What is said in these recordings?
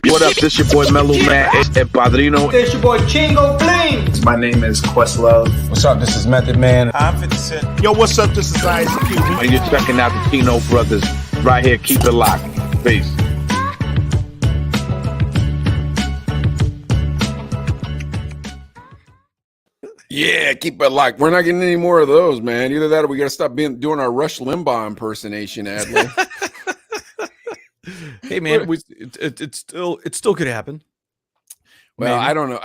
What up? This your boy Mellow Man El Padrino. This your boy Chino. My name is Questlove. What's up? This is Method Man. I'm 50 Cent. Yo, what's up? This is Ice Cube. And you're checking out the Chino brothers right here. Keep it locked. Peace. Yeah, keep it locked. We're not getting any more of those, man. Either that or we got to stop doing our Rush Limbaugh impersonation, Adley. Hey, man, it still could happen. Well, Maybe. I don't know.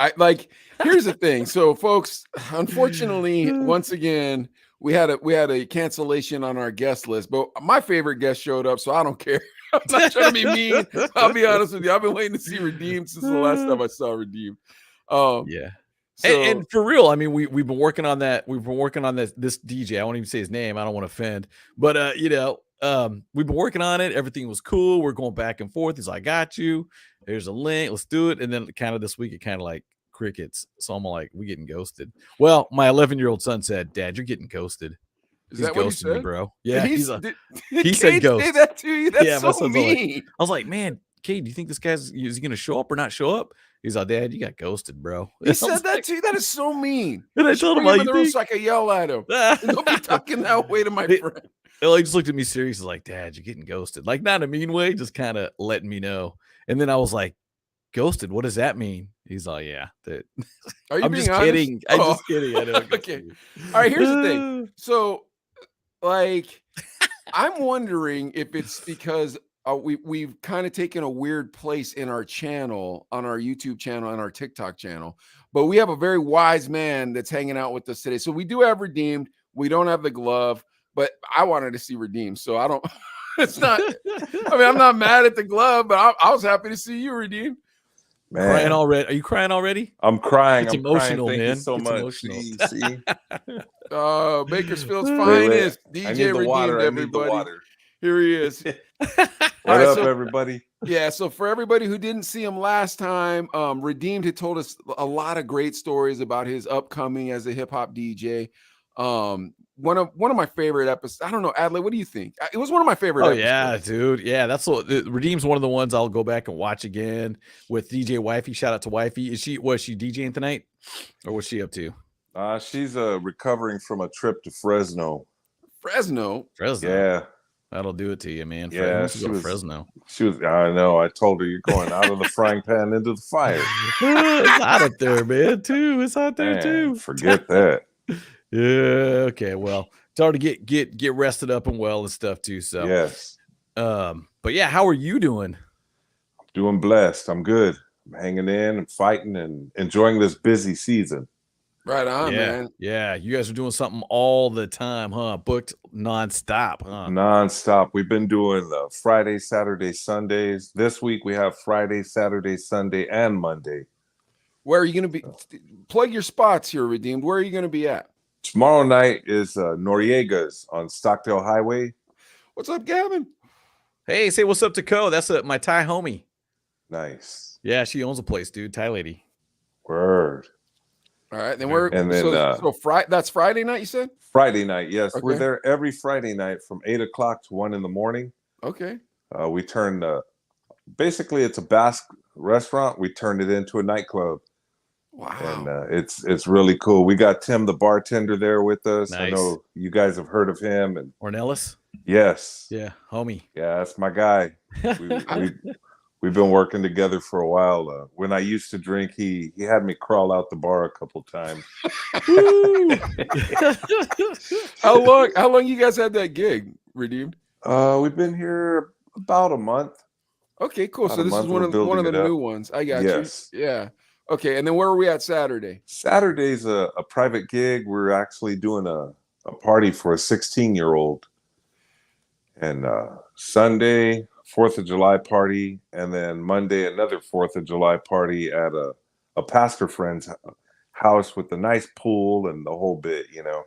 Here's the thing. So, folks, unfortunately, once again, we had a cancellation on our guest list, but my favorite guest showed up, so I don't care. I'm not trying to be mean. I'll be honest with you. I've been waiting to see Redeemed since the last time I saw Redeemed. Yeah. So, and for real, I mean, we've been working on that. We've been working on this DJ. I won't even say his name. I don't want to offend, but we've been working on it. Everything was cool. We're going back and forth. He's like, I got you. There's a link. Let's do it. And then kind of this week, it kind of like crickets. So I'm like, we getting ghosted. Well, my 11-year-old son said, Dad, you're getting ghosted. Is that what he said? Me, bro. Yeah. He said ghost. Say that to you? That's so mean. I was like, man, Kate, do you think this is he going to show up or not show up? He's like, Dad, you got ghosted, bro. He said that to you? That is so mean. And I told him, like, so I could yell at him. Don't be talking that way to my friend. He just looked at me serious. He's like, Dad, you're getting ghosted. Like, not in a mean way, just kind of letting me know. And then I was like, ghosted? What does that mean? He's like, yeah. Are you I'm being just honest? kidding. I'm just kidding. I know. Okay. All right, here's the thing. So, like, I'm wondering if it's because we've kind of taken a weird place in our channel, on our YouTube channel and our TikTok channel, but we have a very wise man that's hanging out with us today. So we do have Redeemed. We don't have the glove, but I wanted to see Redeemed. So I don't, it's not, I mean, I'm not mad at the glove, but I was happy to see you, Redeemed. Man. Crying already? Are you crying already? I'm crying. It's emotional, crying. man. Thank you so much. Emotional. See? Bakersfield's finest. I DJ need the Redeemed, water. everybody. I need the water. Here he is. What up, everybody? Yeah, so for everybody who didn't see him last time, Redeemed had told us a lot of great stories about his upcoming as a hip hop DJ. One of my favorite episodes. I don't know, Adley, what do you think? It was one of my favorite episodes. Yeah, dude. Yeah, that's what Redeem's one of the ones I'll go back and watch again with DJ Wifey. Shout out to Wifey. Was she DJing tonight? Or what's she up to? She's recovering from a trip to Fresno. Fresno. Yeah. That'll do it to you, man. Yeah, she was Fresno. She was. I know. I told her you're going out of the frying pan into the fire. It's hot up there, man. Too. It's hot there too. Forget that. Yeah. Okay. Well, it's hard to get rested up and well and stuff too. So yes. But yeah, how are you doing? I'm doing blessed. I'm good. I'm hanging in and fighting and enjoying this busy season. Right on, man. Yeah, you guys are doing something all the time, huh? Booked nonstop, huh? Nonstop. We've been doing Friday, Saturday, Sundays. This week we have Friday, Saturday, Sunday, and Monday. Where are you going to be? Plug your spots here, Redeemed. Where are you going to be at? Tomorrow night is Noriega's on Stockdale Highway. What's up, Gavin? Hey, say what's up to Co. That's my Thai homie. Nice. Yeah, she owns a place, dude. Thai lady. Word. All right, then that's Friday night, you said? Friday night, yes. Okay. We're there every Friday night from 8 o'clock to 1 in the morning. Okay. We turned basically it's a Basque restaurant. We turned it into a nightclub. Wow. And it's really cool. We got Tim the bartender there with us. Nice. I know you guys have heard of him. And Ornelas? yes. Yeah, homie. Yeah, that's my guy. We've been working together for a while. When I used to drink, he had me crawl out the bar a couple times. How long you guys had that gig, Redeemed? We've been here about a month. Okay, cool. So this is one of the new ones. I got you. Yeah. Okay, and then where are we at Saturday? Saturday's a private gig. We're actually doing a party for a 16-year-old. And Sunday, 4th of July party, and then Monday another 4th of July party at a pastor friend's house with a nice pool and the whole bit, you know.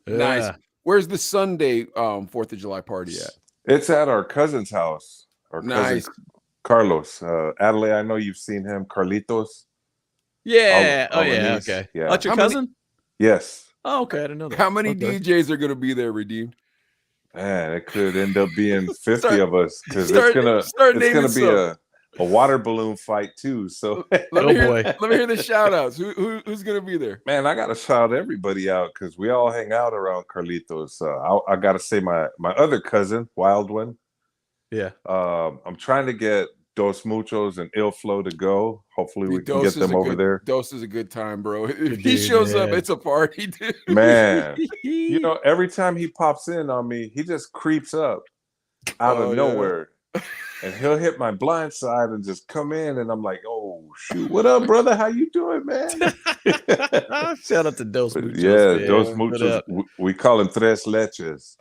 Nice. Where's the Sunday 4th of July party at? It's at our cousin's house. Our nice. cousin Carlos. Adelaide, I know you've seen him. Carlitos. Yeah. Okay. Yeah. That's your cousin? Yes. Oh, okay. I didn't know that. How many DJs are going to be there, Redeemed? Man, it could end up being 50 of us because it's gonna be a water balloon fight too. So let me hear the shout outs. Who's gonna be there? man, I gotta shout everybody out because we all hang out around Carlitos. I gotta say my other cousin, Wild One. Yeah. I'm trying to get Dos Muchos and Il Flow to go. Hopefully we can Dos get them over there. Dos is a good time, bro. If Good he dude, shows up, man. it's a party, dude. Man, you know, every time he pops in on me, he just creeps up out of nowhere. And he'll hit my blind side and just come in, and I'm like, "Oh shoot, what up, brother? How you doing, man?" Shout out to Dos Muchos. Yeah, man. Dos Muchos. We call him Tres Leches.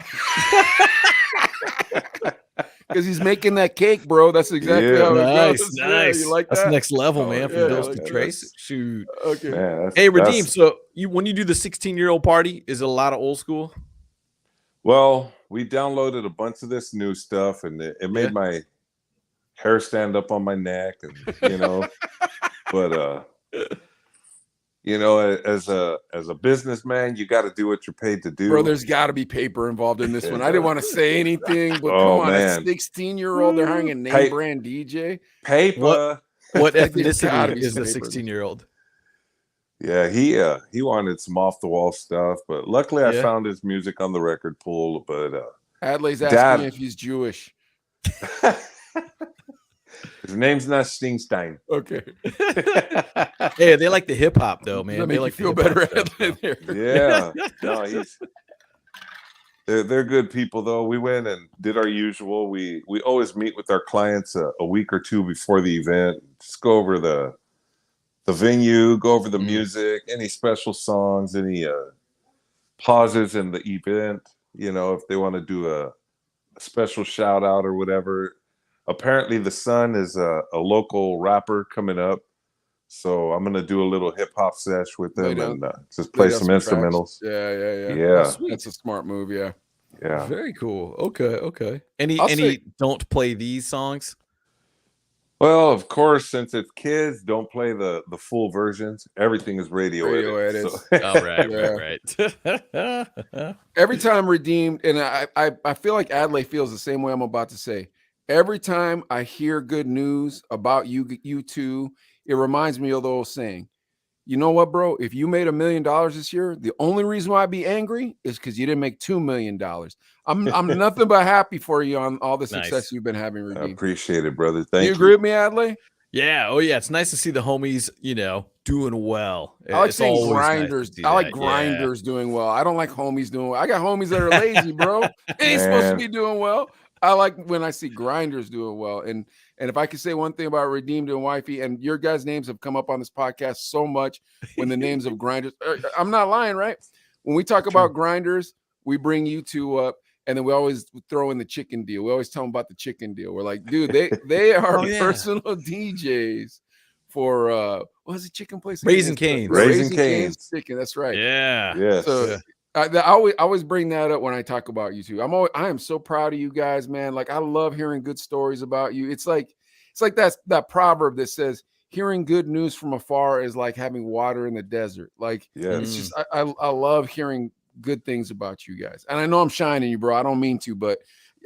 Because he's making that cake, bro. That's exactly how it goes. Nice. Yeah, you like that? That's next level, man. From Dos to like Trace. Shoot. Okay. Man, Hey, Redeem. So when you do the 16-year-old party, is it a lot of old school? Well, we downloaded a bunch of this new stuff, and it made my hair stand up on my neck, and you know, but you know, as a businessman, you got to do what you're paid to do. Bro, there's got to be paper involved in this one. I didn't want to say anything, but come on, man. a 16-year-old, they're hiring a name brand DJ. Paper. What ethnicity is the 16-year-old? Yeah, he wanted some off the wall stuff, but luckily I found his music on the record pool. But Adley's asking if he's Jewish. His name's not Stingstein. Okay. Hey, they like the hip hop though, man. That they make like you feel better, Adley. Yeah, no, they're good people though. We went and did our usual. We always meet with our clients a week or two before the event. Just go over the venue, go over the music, any special songs, any pauses in the event. You know, if they want to do a special shout out or whatever. Apparently, the Sun is a local rapper coming up, so I'm gonna do a little hip hop sesh with them and just play some instrumentals. Yeah. Oh, that's a smart move. Yeah. Very cool. Okay. Any don't play these songs? Well, of course, since it's kids, don't play the full versions. Everything is radio edit. So. Oh, right. Every time Redeemed, and I feel like Adley feels the same way I'm about to say. Every time I hear good news about you two, it reminds me of the old saying, you know what, bro? If you made $1 million this year, the only reason why I'd be angry is because you didn't make $2 million. I'm nothing but happy for you on all the success you've been having, Redeem. I appreciate it, brother. Thank you. You agree with me, Adley? Yeah. Oh, yeah. It's nice to see the homies, you know, doing well. I like saying grinders. Nice I like grinders doing well. I don't like homies doing well. I got homies that are lazy, bro. They ain't supposed to be doing well. I like when I see grinders doing well. And if I could say one thing about Redeemed and Wifey, and your guys' names have come up on this podcast so much when the names of grinders, I'm not lying, right? When we talk about grinders, we bring you two up, and then we always throw in the chicken deal. We always tell them about the chicken deal. We're like, dude, they are personal DJs for what was the chicken place? Raising Cane's. Raising Cane's chicken. That's right. Yeah. Yes. So I always bring that up when I talk about you two. I am so proud of you guys, man. Like I love hearing good stories about you. It's like that proverb that says hearing good news from afar is like having water in the desert. Like it's just I love hearing good things about you guys. And I know I'm shining you, bro. I don't mean to, but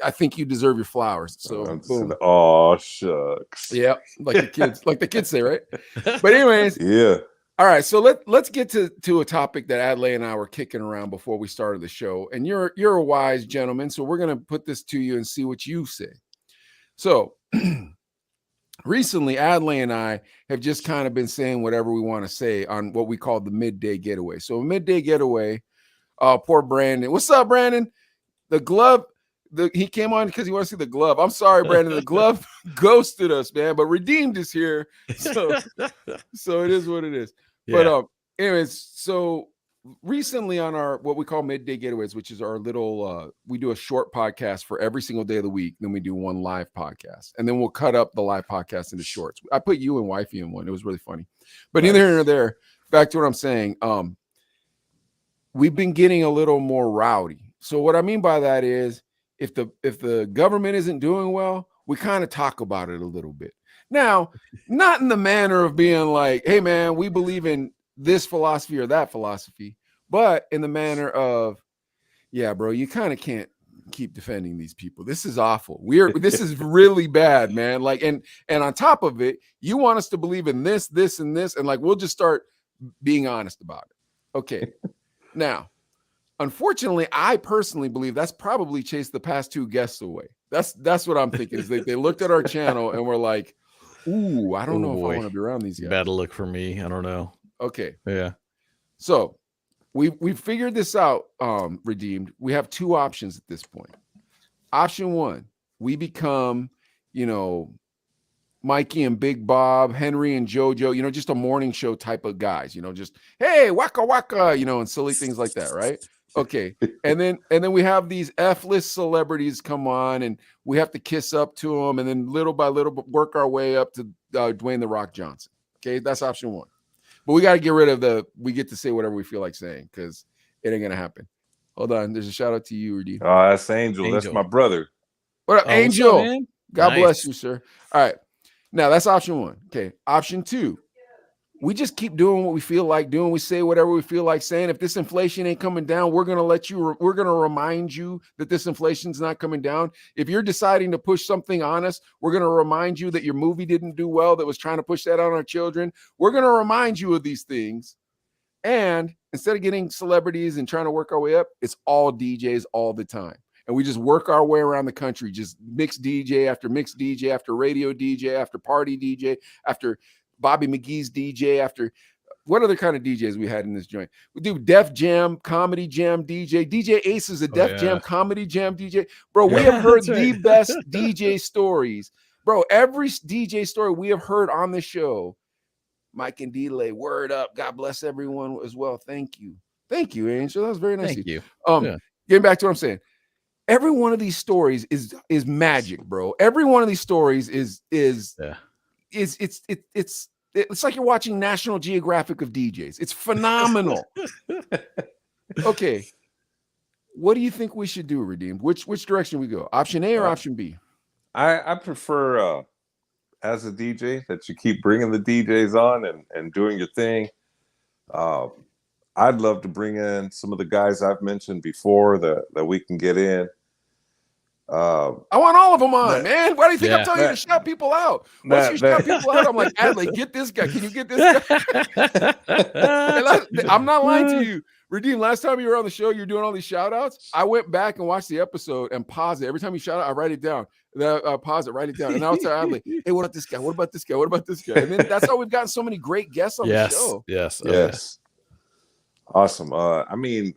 I think you deserve your flowers. So boom. Oh shucks. Yeah, like the kids say, right? But anyways, yeah. All right, so let's get to a topic that Adley and I were kicking around before we started the show. And you're a wise gentleman, so we're gonna put this to you and see what you say. So recently, Adley and I have just kind of been saying whatever we want to say on what we call the midday getaway. So a midday getaway, poor Brandon. What's up, Brandon? The glove, he came on because he wants to see the glove. I'm sorry, Brandon. The glove ghosted us, man, but Redeemed is here. So it is what it is. Yeah. But anyways, so recently on our what we call midday getaways, which is our little we do a short podcast for every single day of the week, then we do one live podcast, and then we'll cut up the live podcast into shorts. I put you and Wifey in one. It was really funny. But neither here nor there. Back to what I'm saying. We've been getting a little more rowdy. So what I mean by that is if the government isn't doing well, we kind of talk about it a little bit. Now, not in the manner of being like, hey, man, we believe in this philosophy or that philosophy, but in the manner of, yeah, bro, you kind of can't keep defending these people. This is awful. This is really bad, man. Like, and on top of it, you want us to believe in this, and this, and like we'll just start being honest about it. Okay. Now, unfortunately, I personally believe that's probably chased the past 2 guests away. That's what I'm thinking. Is they looked at our channel and were like, "Ooh, I don't know if I want to be around these guys." Bad look for me. I don't know. Okay. Yeah. So we figured this out, Redeemed. We have 2 options at this point. Option 1, we become, Mikey and Big Bob, Henry and JoJo, just a morning show type of guys, just, hey, waka waka, and silly things like that, right? Okay. And then we have these F-list celebrities come on and we have to kiss up to them and then little by little work our way up to Dwayne The Rock Johnson. Okay. That's option 1. But we got to get rid of we get to say whatever we feel like saying because it ain't going to happen. Hold on. There's a shout out to you, Rudy. Oh, that's Angel. That's my brother. What up, Angel? What's up, man? God bless you, sir. All right. Now that's option 1. Okay. Option 2. We just keep doing what we feel like doing. We say whatever we feel like saying. If this inflation ain't coming down, we're going to remind you that this inflation's not coming down. If you're deciding to push something on us, we're going to remind you that your movie didn't do well, that was trying to push that on our children. We're going to remind you of these things. And instead of getting celebrities and trying to work our way up, it's all DJs all the time. And we just work our way around the country, just mixed DJ after radio DJ, after party DJ, after Bobby McGee's DJ, after what other kind of DJs we had in this joint? We do Def Jam, Comedy Jam DJ. DJ Ace is a Def Jam, Comedy Jam DJ. Bro, we have heard the best DJ stories. Bro, every DJ story we have heard on the show, Mike and Delay, word up. God bless everyone as well. Thank you. Thank you, Angel. That was very nice. Thank you. Getting back to what I'm saying. Every one of these stories is magic, bro. Every one of these stories it's like you're watching National Geographic of DJs. It's phenomenal. Okay. What do you think we should do, Redeemed? Which direction we go? Option A or option B? I prefer as a DJ that you keep bringing the DJs on and doing your thing. I'd love to bring in some of the guys I've mentioned before that we can get in. I want all of them on, man. Why do you think I'm telling you to shout people out? Once you shout people out, I'm like, Adley, get this guy. Can you get this guy? I'm not lying to you. Redeem, last time you were on the show, you're doing all these shout outs. I went back and watched the episode and paused it. Every time you shout out, I write it down. Pause it, write it down. And I'll tell Adley, hey, what about this guy? What about this guy? What about this guy? And then that's how we've gotten so many great guests on the show. Yes. Awesome. I mean,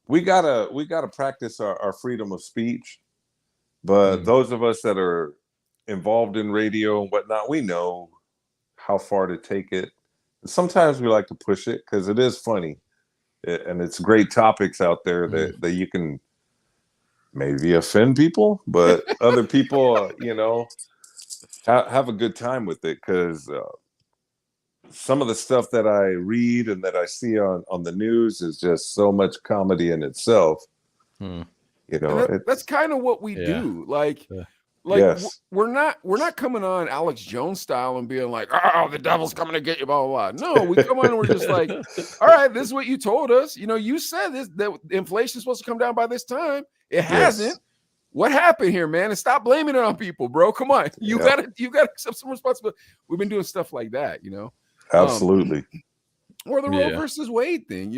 we gotta practice our freedom of speech, but those of us that are involved in radio and whatnot, we know how far to take it. Sometimes we like to push it because it is funny, and it's great topics out there that you can maybe offend people, but other people, have a good time with it because. Some of the stuff that I read and that I see on the news is just so much comedy in itself. That's kind of what we do. We're not coming on Alex Jones style and being like, oh, the devil's coming to get you, blah, blah, blah. No, we come on and we're just like, all right, this is what you told us. You said that inflation's supposed to come down by this time. It hasn't. What happened here, man? And stop blaming it on people, bro. Come on. You gotta accept some responsibility. We've been doing stuff like that, Absolutely. Or the Roe versus Wade thing.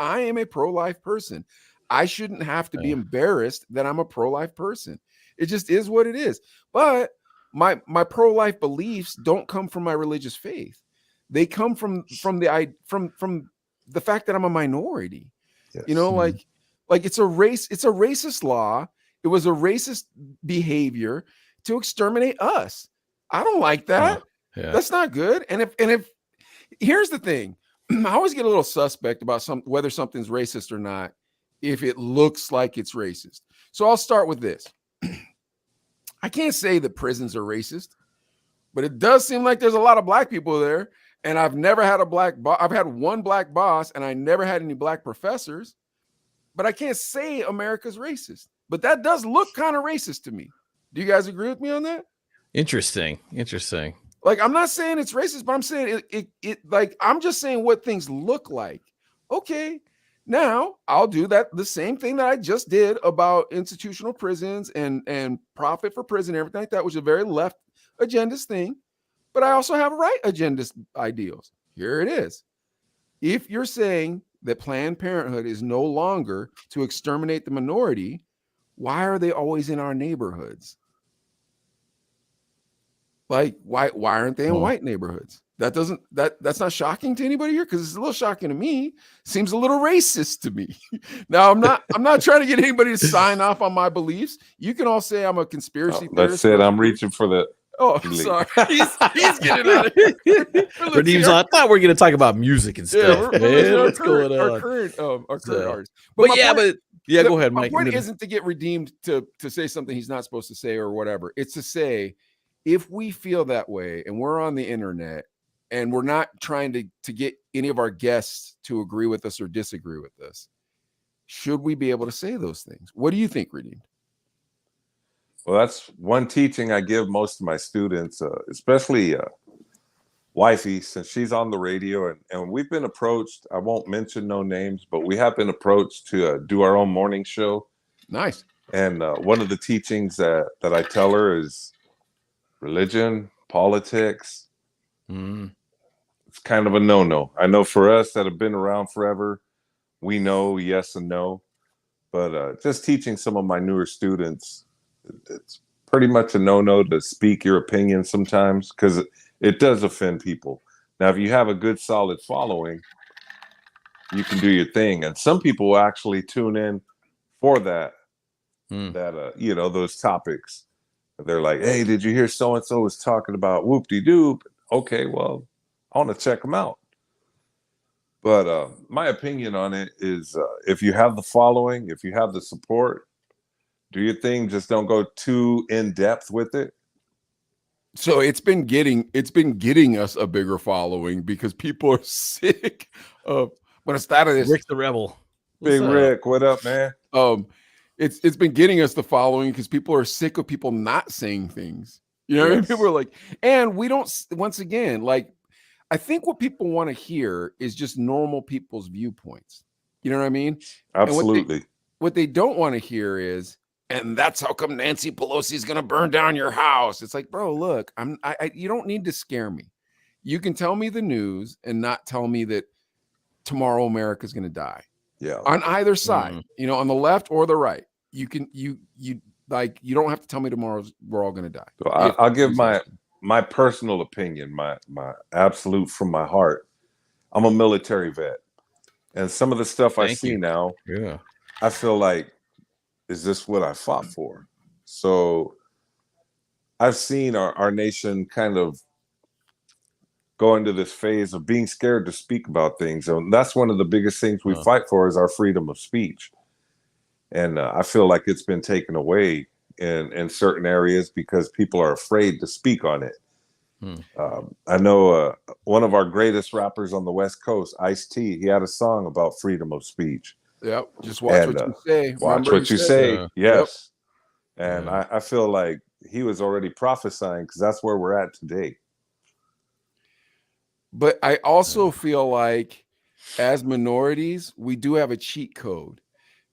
I am a pro-life person. I shouldn't have to be embarrassed that I'm a pro-life person. It just is what it is. But my pro-life beliefs don't come from my religious faith. They come from the fact that I'm a minority. Yes. Like it's a racist law. It was a racist behavior to exterminate us. I don't like that. That's not good. And if here's the thing, I always get a little suspect about whether something's racist or not if it looks like it's racist. So I'll start with this. I can't say that prisons are racist, but it does seem like there's a lot of black people there. And I've never had a black boss. I've had one black boss and I never had any black professors, but I can't say America's racist. But that does look kind of racist to me. Do you guys agree with me on that? Interesting. Like, I'm not saying it's racist, but I'm saying it like, I'm just saying what things look like. Okay. Now I'll do the same thing that I just did about institutional prisons and profit for prison, everything like that, which is a very left agendist thing. But I also have right agendist ideals. Here it is. If you're saying that Planned Parenthood is no longer to exterminate the minority, why are they always in our neighborhoods? Like, why aren't they in white neighborhoods? That's not shocking to anybody here, because it's a little shocking to me. Seems a little racist to me. Now, I'm not trying to get anybody to sign off on my beliefs. You can all say I'm a conspiracy theorist. That's it. I'm reaching for the. Oh, sorry. He's getting out of here. Redeem's on. I thought we were going to talk about music and stuff. Yeah, what's going on? Our current artist. But go ahead, Mike. My point isn't to get redeemed to say something he's not supposed to say or whatever. It's to say, if we feel that way and we're on the internet and we're not trying to get any of our guests to agree with us or disagree with us, should we be able to say those things? What do you think, Redeemed? Well, that's one teaching I give most of my students, especially wifey, since she's on the radio, and we've been approached. I won't mention no names, but we have been approached to do our own morning show. Nice. And one of the teachings that I tell her is religion, politics. It's kind of a no-no. I know for us that have been around forever, we know yes and no. But just teaching some of my newer students, it's pretty much a no-no to speak your opinion sometimes, because it does offend people. Now, if you have a good, solid following, you can do your thing. And some people will actually tune in for that, those topics. They're like, hey, did you hear so-and-so was talking about whoop-de-doo? Okay, well, I want to check them out. But my opinion on it is if you have the following, if you have the support, do your thing. Just don't go too in depth with it. So it's been getting us a bigger following because people are sick of. When I started this, Rick the Rebel, Big Rick, what up, man? It's been getting us the following because people are sick of people not saying things. You know what I mean? People are like, and we don't. Once again, like, I think what people want to hear is just normal people's viewpoints. You know what I mean? Absolutely. What they don't want to hear is, and that's how come Nancy Pelosi is going to burn down your house. It's like, bro, look, you don't need to scare me. You can tell me the news and not tell me that tomorrow America's going to die. Yeah. On either side, on the left or the right, you don't have to tell me tomorrow we're all going to die. So I'll give my personal opinion, my absolute from my heart. I'm a military vet, and some of the stuff I see now, I feel like, is this what I fought for? So I've seen our nation kind of go into this phase of being scared to speak about things. And that's one of the biggest things we fight for is our freedom of speech. And I feel like it's been taken away in certain areas because people are afraid to speak on it. I know one of our greatest rappers on the West Coast, Ice-T, he had a song about freedom of speech. Yep. Just watch what you say. Watch what you say. Yes. Yep. And I feel like he was already prophesying because that's where we're at today. But I also feel like as minorities, we do have a cheat code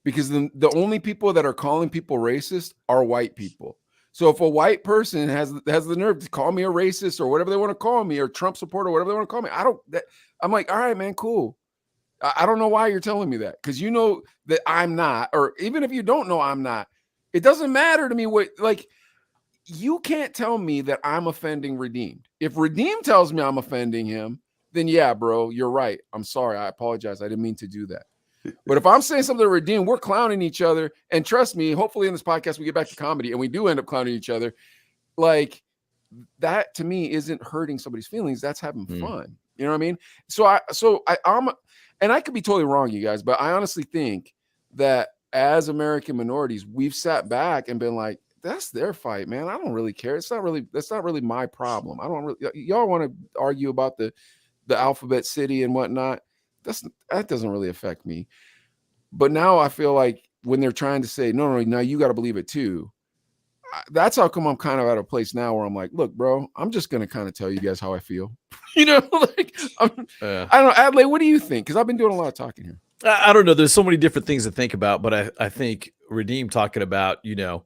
because the only people that are calling people racist are white people. So if a white person has the nerve to call me a racist or whatever they want to call me, or Trump supporter, or whatever they want to call me, I'm like, all right, man, cool. I don't know why you're telling me that, because you know that I'm not, or even if you don't know I'm not, it doesn't matter to me you can't tell me that I'm offending Redeemed. If Redeemed tells me I'm offending him, then yeah, bro, you're right. I'm sorry. I apologize. I didn't mean to do that. But if I'm saying something to Redeemed, we're clowning each other. And trust me, hopefully in this podcast, we get back to comedy and we do end up clowning each other. Like, that to me isn't hurting somebody's feelings. That's having fun. You know what I mean? And I could be totally wrong, you guys, but I honestly think that as American minorities, we've sat back and been like, that's their fight, man. I don't really care. That's not really my problem. I don't really, y'all want to argue about the alphabet city and whatnot. That doesn't really affect me. But now I feel like when they're trying to say, no, now you got to believe it too. that's how come I'm kind of at a place now where I'm like, look, bro, I'm just gonna kind of tell you guys how I feel. You know, like I don't know, Adlai, what do you think? Because I've been doing a lot of talking here. I don't know. There's so many different things to think about, but I think Redeem talking about, you know,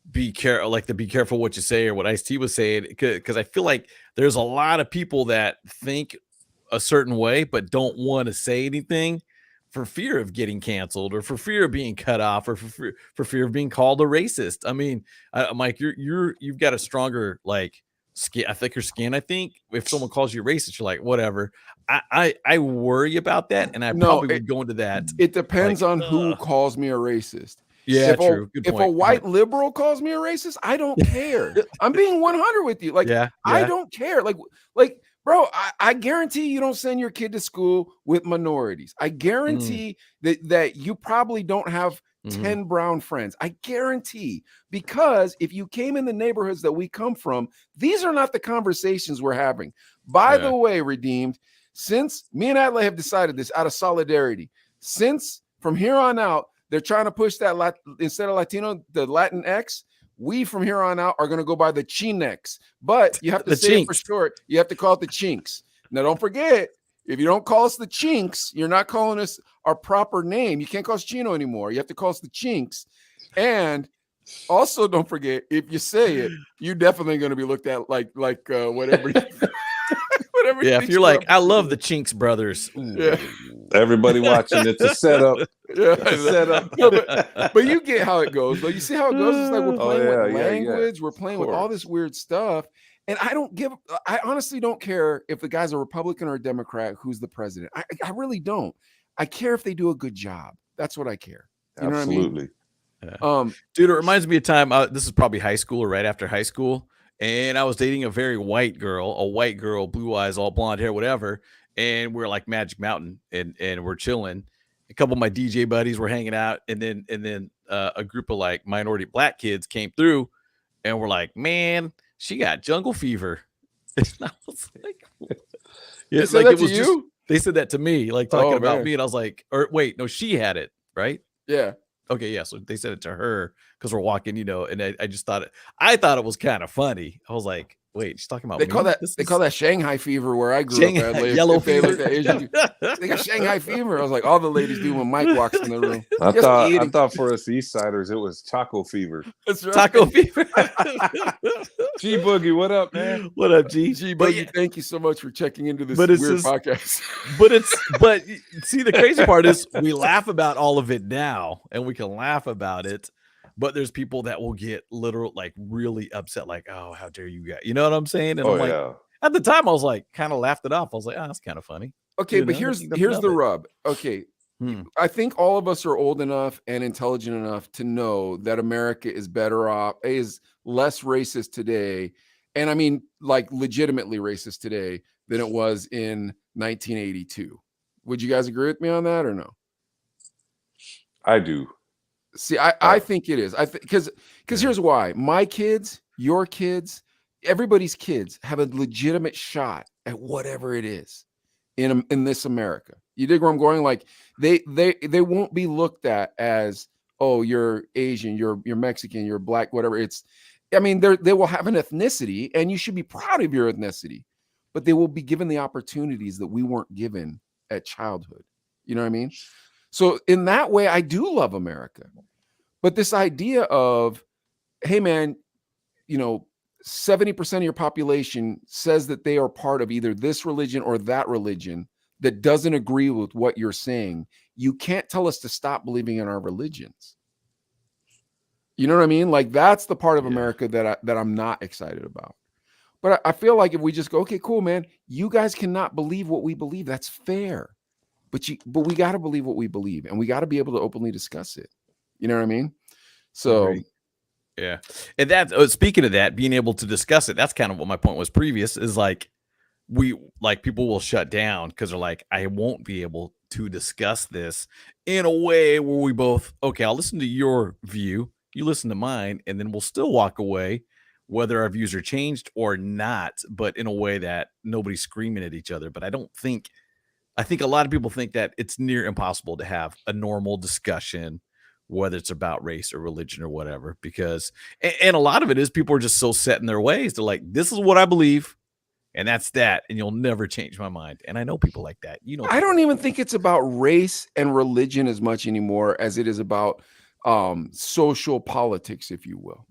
be careful, like be careful what you say, or what Ice-T was saying, because I feel like there's a lot of people that think a certain way but don't want to say anything for fear of getting canceled, or for fear of being cut off, or for fear of being called a racist. I mean, Mike, you've got a stronger like skin, a thicker skin. I think if someone calls you racist, you're like, whatever. I worry about that, and I probably would go into that. It depends on who calls me a racist. Yeah, true. Good point. If a white liberal calls me a racist, I don't care. I'm being 100 with you. Like, I don't care. Like, bro, I guarantee you don't send your kid to school with minorities. I guarantee that you probably don't have 10 brown friends. I guarantee, because if you came in the neighborhoods that we come from, these are not the conversations we're having. By the way, Redeemed, since me and Adlai have decided this out of solidarity, since from here on out, they're trying to push that instead of Latino, the Latin X. We from here on out are going to go by the Chinex, but you have to say it for short. You have to call it the Chinks. Now, don't forget, if you don't call us the Chinks, you're not calling us our proper name. You can't call us Chino anymore. You have to call us the Chinks. And also, don't forget, if you say it, you're definitely going to be looked at like whatever. Whatever. Yeah, if you're like, I love the Chinks brothers. Yeah. Everybody watching, it's a setup. Yeah, it's a setup. No, but you get how it goes. Though you see how it goes. It's like we're playing with language. We're playing with all this weird stuff. And I honestly don't care if the guy's a Republican or a Democrat who's the president. I really don't. I care if they do a good job. That's what I care. You know Absolutely. what I mean? Dude, it reminds me of time. This is probably high school or right after high school. And I was dating a very white girl, blue eyes, all blonde hair, whatever. And we're like Magic Mountain, and we're chilling. A couple of my DJ buddies were hanging out, and then a group of like minority black kids came through, and we're like, man, she got jungle fever. And I was like, they said that to you? They said that to me, like talking about me, and I was like, or wait, no, she had it, right? Yeah. Okay, yeah. So they said it to her because we're walking, you know, and I just thought it was kind of funny. I was like, wait, she's talking about they call that Shanghai fever where I grew up. Yellow fever. They got Shanghai fever. I was like, all the ladies do when Mike walks in the room. I thought for us East Siders it was taco fever. That's right. Taco fever. G Boogie, what up, man? What up, G? G Boogie, thank you so much for checking into this weird podcast. But see, the crazy part is we laugh about all of it now, and we can laugh about it. But there's people that will get literal, like really upset, like, oh, how dare you guys? You know what I'm saying? And I'm like, at the time, I was like, kind of laughed it off. I was like, oh, that's kind of funny. Okay, but here's the rub. Okay, I think all of us are old enough and intelligent enough to know that America is better off, is less racist today, and I mean, like, legitimately racist today than it was in 1982. Would you guys agree with me on that or no? I do. See, I think it is. I think because here's why. My kids, your kids, everybody's kids have a legitimate shot at whatever it is in this America. You dig where I'm going? Like they won't be looked at as, oh, you're Asian, you're Mexican, you're black, whatever. I mean, they will have an ethnicity, and you should be proud of your ethnicity, but they will be given the opportunities that we weren't given at childhood. You know what I mean? So in that way, I do love America. But this idea of, hey, man, 70% of your population says that they are part of either this religion or that religion that doesn't agree with what you're saying. You can't tell us to stop believing in our religions. You know what I mean? Like, that's the part of America that I'm not excited about. But I feel like if we just go, okay, cool, man, you guys cannot believe what we believe. That's fair. But we got to believe what we believe, and we got to be able to openly discuss it. You know what I mean? So, yeah. And that, speaking of that, being able to discuss it, that's kind of what my point was previous, is like, people will shut down because they're like, I won't be able to discuss this in a way where we both, okay, I'll listen to your view, you listen to mine, and then we'll still walk away, whether our views are changed or not, but in a way that nobody's screaming at each other. But I think a lot of people think that it's near impossible to have a normal discussion whether it's about race or religion or whatever, because and a lot of it is people are just so set in their ways. They're like, this is what I believe, and that's that, and you'll never change my mind. And I know people like that. You know, I don't even think it's about race and religion as much anymore as it is about social politics, if you will.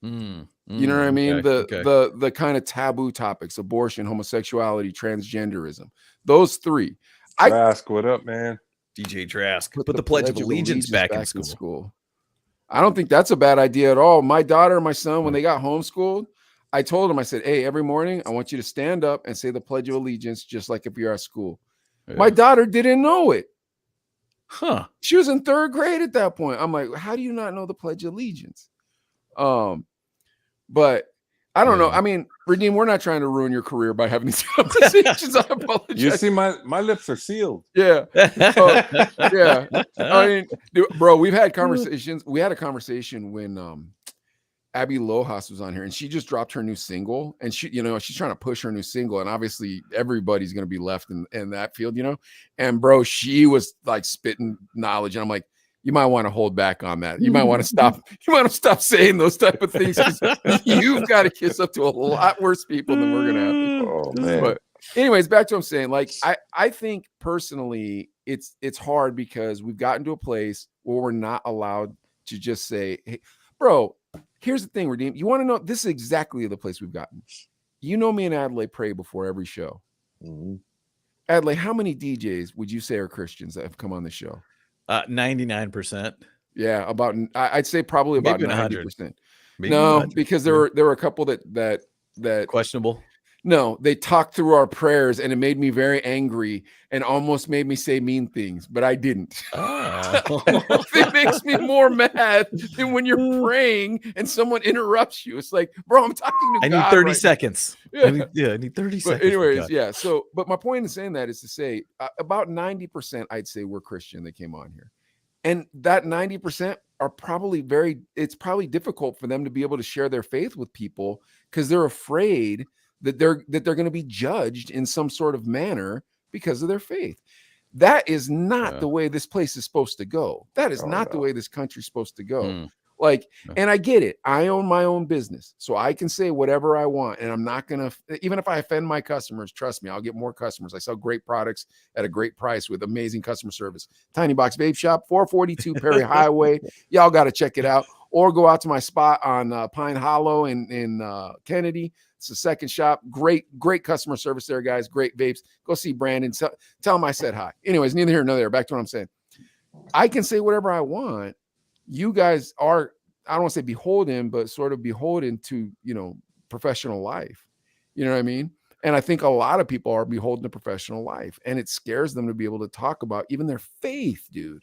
You know what I mean? The kind of taboo topics: abortion, homosexuality, transgenderism. Those three. Trask, what up, man? DJ Trask. Put the Pledge of Allegiance back in school. I don't think that's a bad idea at all. My daughter and my son, when they got homeschooled, I told them, I said, hey, every morning I want you to stand up and say the Pledge of Allegiance, just like if you're at school. Yeah. My daughter didn't know it. Huh. She was in 3rd grade at that point. I'm like, how do you not know the Pledge of Allegiance? But I don't know. I mean, Redeem, we're not trying to ruin your career by having these conversations. I apologize. You see, my lips are sealed. Yeah. Yeah. I mean, dude, bro, we've had conversations. We had a conversation when Abby Lojas was on here, and she just dropped her new single, and she, you know, she's trying to push her new single, and obviously everybody's going to be left in that field, you know, and bro, she was like spitting knowledge, and I'm like, you might want to hold back on that. You might want to stop. You might want to stop saying those type of things, because you've got to kiss up to a lot worse people than we're going to have. Oh man. But anyways, back to what I'm saying. Like, I think personally, it's hard because we've gotten to a place where we're not allowed to just say, hey, bro, here's the thing, Redeem. You want to know? This is exactly the place we've gotten. You know, me and Adelaide pray before every show. Mm-hmm. Adelaide, how many DJs would you say are Christians that have come on the show? 99%. Yeah, I'd say probably about 90%. No, 100. Because there were a couple that questionable. No, they talked through our prayers, and it made me very angry and almost made me say mean things, but I didn't. Oh. It makes me more mad than when you're praying and someone interrupts you. It's like, bro, I'm talking to God. I need 30 seconds. Yeah. I need 30 seconds. But anyways, yeah. So, but my point in saying that is to say about 90%, I'd say, were Christian that came on here. And that 90% are probably it's probably difficult for them to be able to share their faith with people because they're afraid that they're going to be judged in some sort of manner because of their faith. That is not the way this place is supposed to go. That is not the way this country's supposed to go. Like, and I get it. I own my own business, so I can say whatever I want, and I'm not going to, even if I offend my customers, trust me, I'll get more customers. I sell great products at a great price with amazing customer service. Tiny Box Vape Shop, 442 Perry Highway. Y'all got to check it out, or go out to my spot on Pine Hollow in Kennedy. It's the second shop. Great customer service there, guys. Great vapes. Go see Brandon. Tell him I said hi. Anyways, neither here nor there. Back to what I'm saying. I can say whatever I want. You guys are, I don't want to say beholden, but sort of beholden to, you know, professional life. You know what I mean? And I think a lot of people are beholden to professional life, and it scares them to be able to talk about even their faith, dude.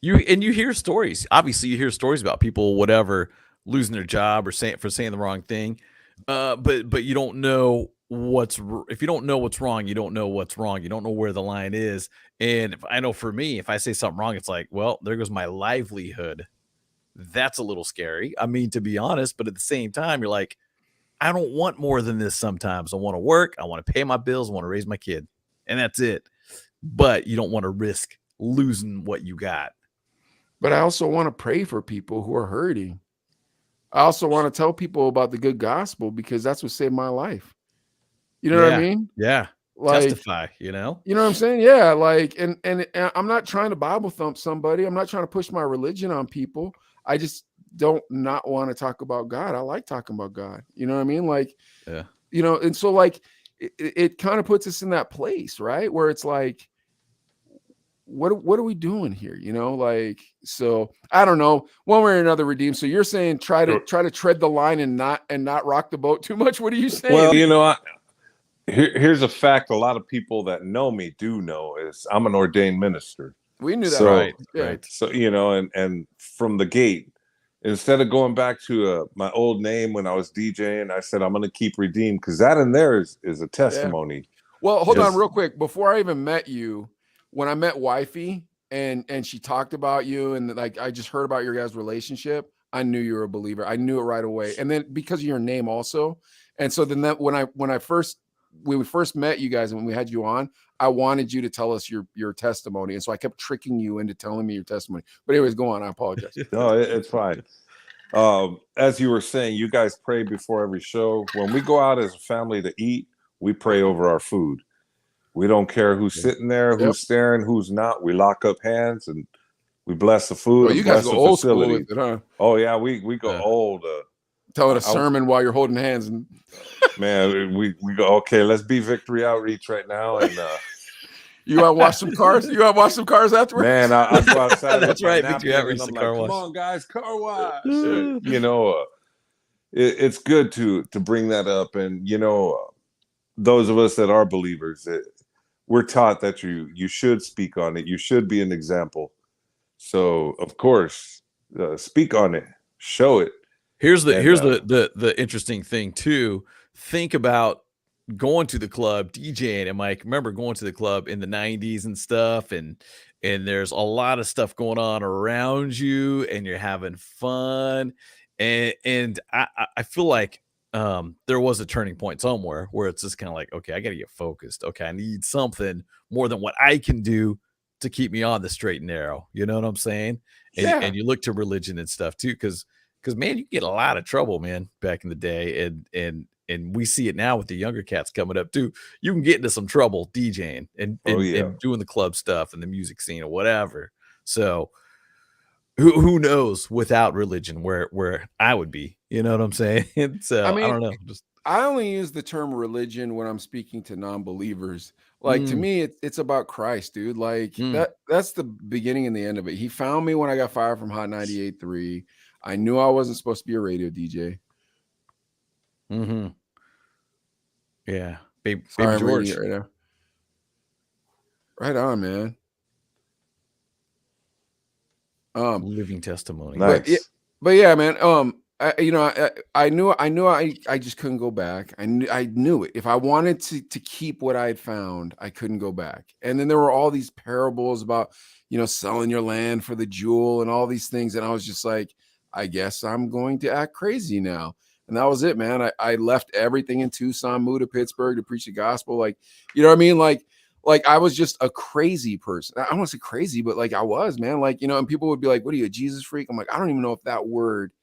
You hear stories. Obviously, you hear stories about people, whatever, losing their job or saying the wrong thing. But you don't know if you don't know what's wrong, you don't know what's wrong. You don't know where the line is. And I know for me, if I say something wrong, it's like, well, there goes my livelihood. That's a little scary. I mean, to be honest, but at the same time, you're like, I don't want more than this. Sometimes I want to work. I want to pay my bills. I want to raise my kid, and that's it. But you don't want to risk losing what you got. But I also want to pray for people who are hurting. I also want to tell people about the good gospel, because that's what saved my life. You know what I mean? Yeah. Like, testify, you know what I'm saying? Yeah. Like, and I'm not trying to Bible thump somebody. I'm not trying to push my religion on people. I just don't not want to talk about God. I like talking about God. You know what I mean? Like, yeah, you know, and so like, it kind of puts us in that place, right? Where it's like, what are we doing here? You know, like, so I don't know, one way or another, Redeem. So you're saying try to tread the line and not rock the boat too much. What are you saying? Well, you know, here's a fact a lot of people that know me do know is I'm an ordained minister. We knew that. So, right. Yeah. Right. So, you know, and from the gate, instead of going back to my old name when I was DJing, I said, I'm going to keep Redeemed, because that in there is a testimony. Yeah. Well, hold on real quick. Before I even met you, when I met Wifey and she talked about you, and like, I just heard about your guys' relationship, I knew you were a believer. I knew it right away. And then because of your name also. And so then that when I first when we first met you guys and when we had you on, I wanted you to tell us your testimony. And so I kept tricking you into telling me your testimony. But anyways, go on. I apologize. No, it's fine. As you were saying, you guys pray before every show. When we go out as a family to eat, we pray over our food. We don't care who's sitting there, who's staring, who's not. We lock up hands and we bless the food. Oh, you guys go old school with it, huh? Oh yeah, we go old. Telling a sermon while you're holding hands, and man, we go, okay, let's be Victory Outreach right now, and you want to watch some cars? You want to watch some cars afterwards? Man, I go outside. That's right, Victory Outreach, the car wash. Come on, guys, car wash. You know, it's good to bring that up, and you know, those of us that are believers, we're taught that you should speak on it. You should be an example. So, of course, speak on it, show it. Here's the interesting thing too. Think about going to the club, DJing, and Mike, remember going to the club in the 90s and stuff, and there's a lot of stuff going on around you, and you're having fun, and I feel like there was a turning point somewhere where it's just kind of like, okay, I got to get focused. Okay, I need something more than what I can do to keep me on the straight and narrow. You know what I'm saying? And you look to religion and stuff too, because man, you get a lot of trouble, man, back in the day, and we see it now with the younger cats coming up too. You can get into some trouble DJing and doing the club stuff and the music scene or whatever. So who knows without religion where I would be, you know what I'm saying? So I don't know. I only use the term religion when I'm speaking to non-believers. Like to me, it's about Christ, dude. Like that's the beginning and the end of it. He found me when I got fired from Hot 98.3. I knew I wasn't supposed to be a radio DJ. Mm-hmm. Yeah. Baby George. George. Right now. Right on, man. Living testimony. Nice. But yeah, man. I knew I just couldn't go back. I knew it. If I wanted to keep what I had found, I couldn't go back. And then there were all these parables about, selling your land for the jewel and all these things. And I was just like, I guess I'm going to act crazy now. And that was it, man. I left everything in Tucson, moved to Pittsburgh to preach the gospel. Like, you know what I mean? Like I was just a crazy person. I don't want to say crazy, but like I was, man. Like, and people would be like, what are you, a Jesus freak? I'm like, I don't even know if that word's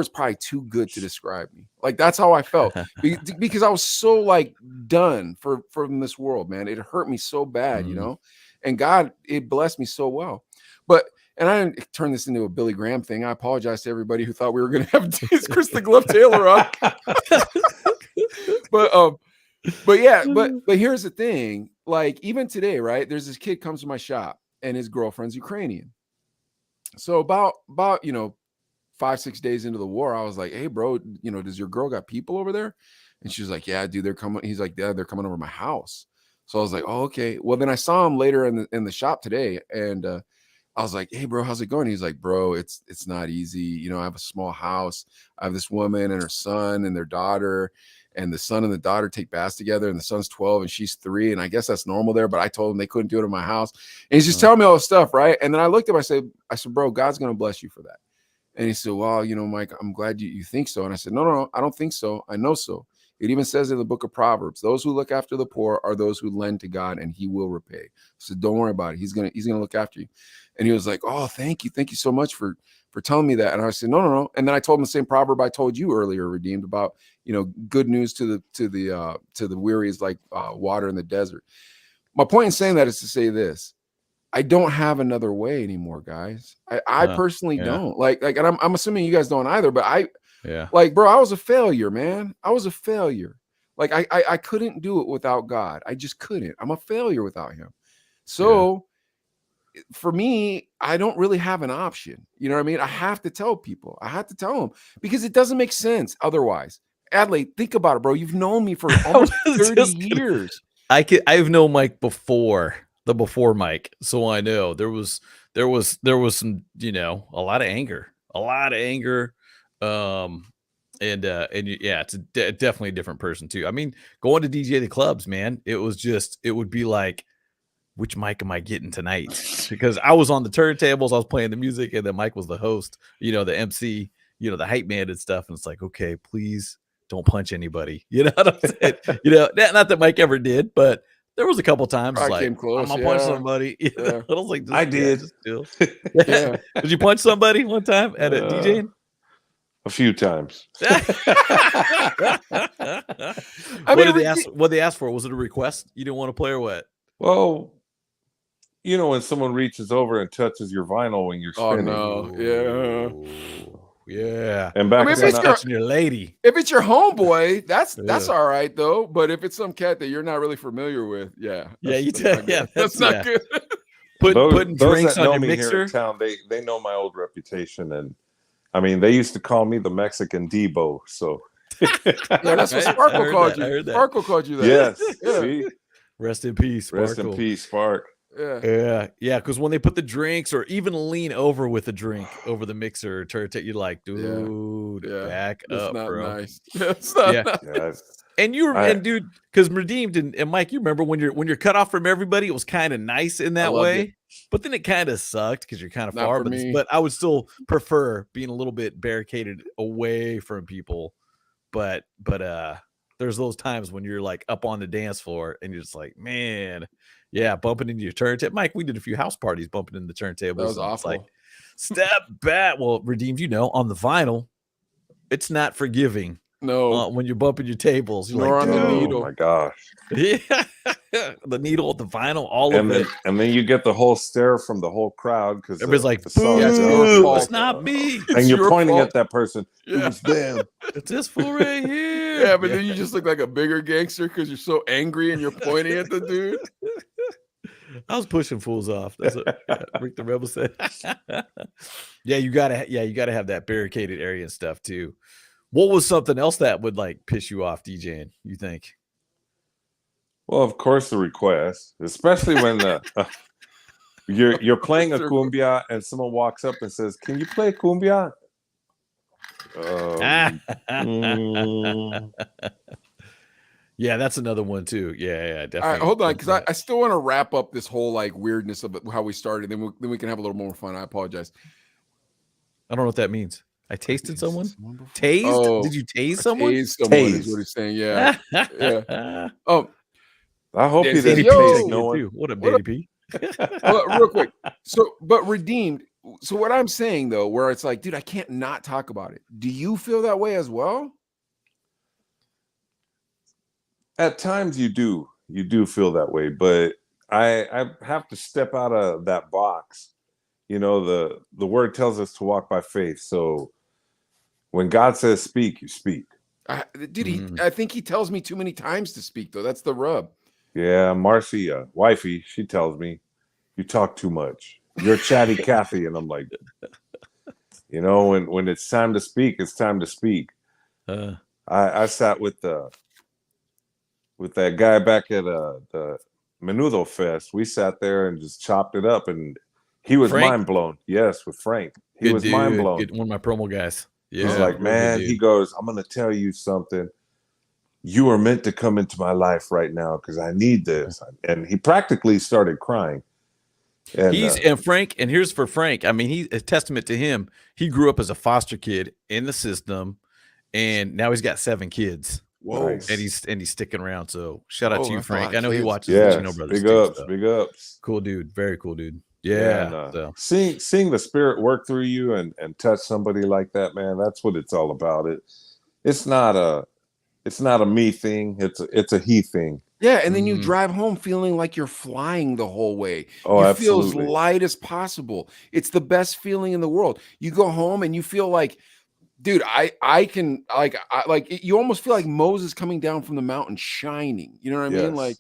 probably too good to describe me. Like, that's how I felt because I was so like done from this world, man. It hurt me so bad, and God, it blessed me so well. And I didn't turn this into a Billy Graham thing. I apologize to everybody who thought we were going to have Chris the Glove Taylor on. But here's the thing. Like, even today, right? There's this kid comes to my shop and his girlfriend's Ukrainian. So about 5-6 days into the war, I was like, hey, bro, does your girl got people over there? And she was like, yeah, dude, they're coming. He's like, yeah, they're coming over my house. So I was like, oh, okay. Well, then I saw him later in the shop today, and I was like, hey, bro, how's it going? He's like, bro, it's not easy. I have a small house. I have this woman and her son and their daughter, and the son and the daughter take baths together, and the son's 12 and she's 3. And I guess that's normal there, but I told him they couldn't do it in my house. And he's just telling me all this stuff, right? And then I looked at him, I said, bro, God's going to bless you for that. And he said, well, Mike, I'm glad you think so. And I said, no, I don't think so. I know so. It even says in the book of Proverbs, those who look after the poor are those who lend to God, and he will repay. So don't worry about it. He's gonna look after you. And he was like, oh, thank you so much for telling me that. And I said, no. And then I told him the same proverb I told you earlier, Redeemed, about good news to the weary is like water in the desert. My point in saying that is to say this: I don't have another way anymore, guys. I personally don't like, and I'm assuming you guys don't either. But like, bro, I was a failure, man. I was a failure. Like I couldn't do it without God. I just couldn't. I'm a failure without him. So for me, I don't really have an option. You know what I mean? I have to tell people. I have to tell them because it doesn't make sense otherwise. Adelaide, think about it, bro. You've known me for almost 30 years. I've known Mike before Mike, so I know there was some, a lot of anger, it's definitely a different person too. I mean, going to DJ the clubs, man, it would be like, which mic am I getting tonight? Because I was on the turntables, I was playing the music, and then Mike was the host, the MC, the hype man and stuff. And it's like, okay, please don't punch anybody. You know what I'm saying? You know, not that Mike ever did, but there was a couple times I like came close, I'm gonna punch somebody. You know? I was like, I did. Just chill. Yeah. Did you punch somebody one time at a DJ? A few times. What did they ask? What they asked for? Was it a request? You didn't want to play or what? Well, you know, when someone reaches over and touches your vinyl when you're spinning. Oh no, yeah. And back then, touching your lady. If it's your homeboy, that's all right though. But if it's some cat that you're not really familiar with, that's not good. Putting those drinks that know on your me mixer. here in town, they know my old reputation, and I mean, they used to call me the Mexican Debo. So that's what Sparkle called you. Sparkle called you that. Yes. See? Rest in peace, Sparkle. Rest in peace, Spark. Yeah. Because when they put the drinks or even lean over with a drink over the mixer turret, you're like, dude, back up, not bro. Nice. It's not nice. Yes. And dude, because Redeemed and Mike, you remember when you're cut off from everybody, it was kind of nice in that way. But then it kind of sucked because you're kind of far. But I would still prefer being a little bit barricaded away from people. But there's those times when you're like up on the dance floor and you're just like, man, bumping into your turntable. Mike, we did a few house parties bumping into the turntables. That was awful. It's like, step back. Well, Redeemed, on the vinyl, it's not forgiving. No, when you're bumping your tables, you're on the needle. Oh my gosh! Yeah, the needle, the vinyl, all of it, and then you get the whole stare from the whole crowd because everybody's like, "Boo! It's not me," and you're pointing at that person. It's them. It's this fool right here. Yeah, but then you just look like a bigger gangster because you're so angry and you're pointing at the dude. I was pushing fools off. That's what Rick the Rebel said. You gotta have that barricaded area and stuff too. What was something else that would like piss you off DJing, you think? Well, of course, the request, especially when you're playing a cumbia and someone walks up and says, "Can you play cumbia?" Yeah, that's another one too. Yeah, definitely. All right, hold on, because I still want to wrap up this whole like weirdness of how we started. Then we can have a little more fun. I apologize. I don't know what that means. I tasted someone. Tased? Oh, did you tase someone? Tase someone is what he's saying. Yeah. Yeah. Oh, I hope he didn't tase no one. What up, DDP? Well, real quick. But Redeemed. So what I'm saying though, where it's like, dude, I can't not talk about it. Do you feel that way as well? At times you do feel that way, but I have to step out of that box. You know, the word tells us to walk by faith. So when God says speak, you speak. I think he tells me too many times to speak, though. That's the rub. Yeah, Marcy, wifey, she tells me, you talk too much. You're chatty Cathy. And I'm like, when it's time to speak, it's time to speak. I sat with that guy back at the Menudo Fest. We sat there and just chopped it up, and he was mind blown. Yes, with Frank. He was mind blown. One of my promo guys. Yeah, he's like, man, he goes, I'm going to tell you something. You are meant to come into my life right now because I need this. And he practically started crying. And Frank, and here's for Frank. I mean, a testament to him. He grew up as a foster kid in the system, and now he's got 7 kids. Whoa. Nice. And he's sticking around. So shout out to you, Frank. I know he watches the Chino Brothers. Big ups. Cool dude. Very cool dude. Yeah. And, seeing the spirit work through you and touch somebody like that, man, that's what it's all about. It's not a me thing. It's a he thing. Yeah, and then you drive home feeling like you're flying the whole way. Oh, you feel as absolutely. light as possible. It's the best feeling in the world. You go home and you feel like, dude, I can you almost feel like Moses coming down from the mountain shining. You know what I mean? Like,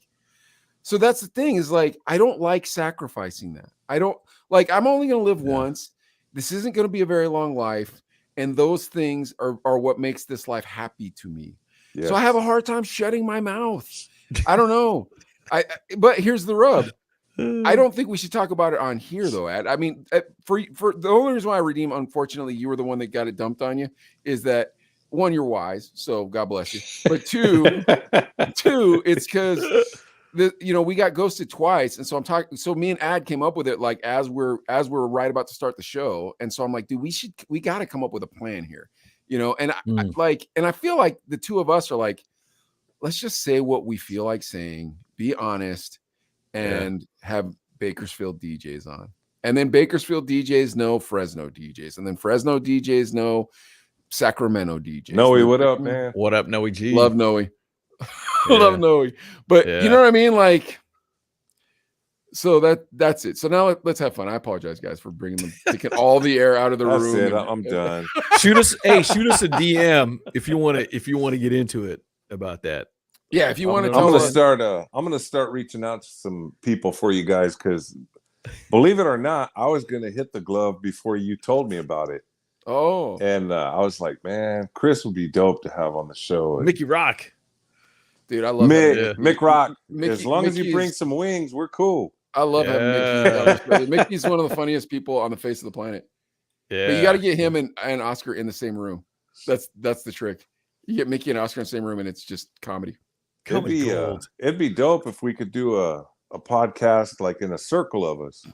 so that's the thing is like, I don't like sacrificing that. I don't like, I'm only going to live once. This isn't going to be a very long life. And those things are what makes this life happy to me. Yes. So I have a hard time shutting my mouth. I don't know. But here's the rub. I don't think we should talk about it on here, though, Ed. I mean, for the only reason why I redeem, unfortunately, you were the one that got it dumped on you, is that one, you're wise, so God bless you. But two, it's because we got ghosted twice, and so I'm talking. So me and Ad came up with it like as we're right about to start the show, and so I'm like, dude, we got to come up with a plan here. you know, and I feel like the two of us are like, let's just say what we feel like saying, be honest, and have Bakersfield DJs on. And then Bakersfield DJs know Fresno DJs. And then Fresno DJs know Sacramento DJs. Noe, what up, man? What up, Noe G? Love Noe. Love Noe. But you know what I mean? Like, so that's it. So now let's have fun. I apologize, guys, for taking all the air out of the room. That's it. I'm done. Shoot us a DM if you want to get into it about that. Yeah, if you want to. I'm gonna start reaching out to some people for you guys, because believe it or not, I was gonna hit the glove before you told me about it. Oh, and I was like, man, Chris would be dope to have on the show. Mickey Rock, dude, I love Mick Rock. As long as you Mickey's, bring some wings, we're cool. I love having Mickey. Mickey's one of the funniest people on the face of the planet. Yeah, but you got to get him and Oscar in the same room. That's the trick. You get Mickey and Oscar in the same room, and it's just comedy. It'd be dope if we could do a podcast like in a circle of us.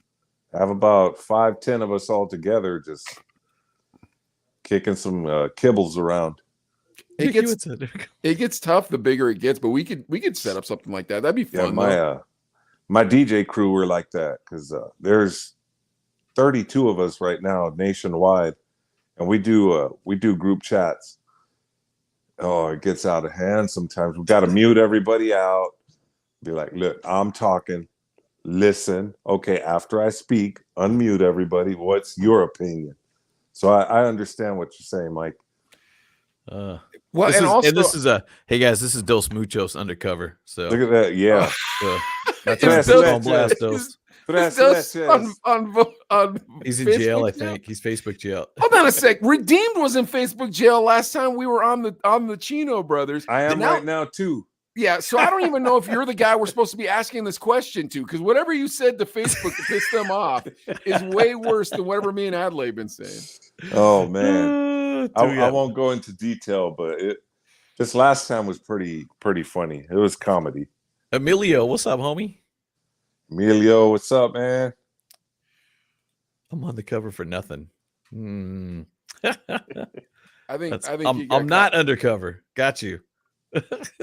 Have about 5-10 of us all together, just kicking some kibbles around. It gets tough the bigger it gets, but we could set up something like that. That'd be fun. Yeah, my DJ crew were like that, because there's 32 of us right now nationwide, and we do group chats. Oh, it gets out of hand sometimes. We got to mute everybody out. Be like, look, I'm talking. Listen. Okay, after I speak, unmute everybody. What's your opinion? So I understand what you're saying, Mike. Well, this is Dos Muchos Undercover. So look at that. Yeah. That's on blast, Dos. He's in jail, I think. He's Facebook jail. Hold on a sec. Redeemed was in Facebook jail last time we were on the Chino brothers. I am right now too. Yeah, so I don't even know if you're the guy we're supposed to be asking this question to, because whatever you said to Facebook to piss them off is way worse than whatever me and Adelaide been saying. Oh man, I won't go into detail, but this last time was pretty funny. It was comedy. Emilio, what's up, homie? Emilio, what's up, man? I'm on the cover for nothing. I think I'm not undercover. Got you.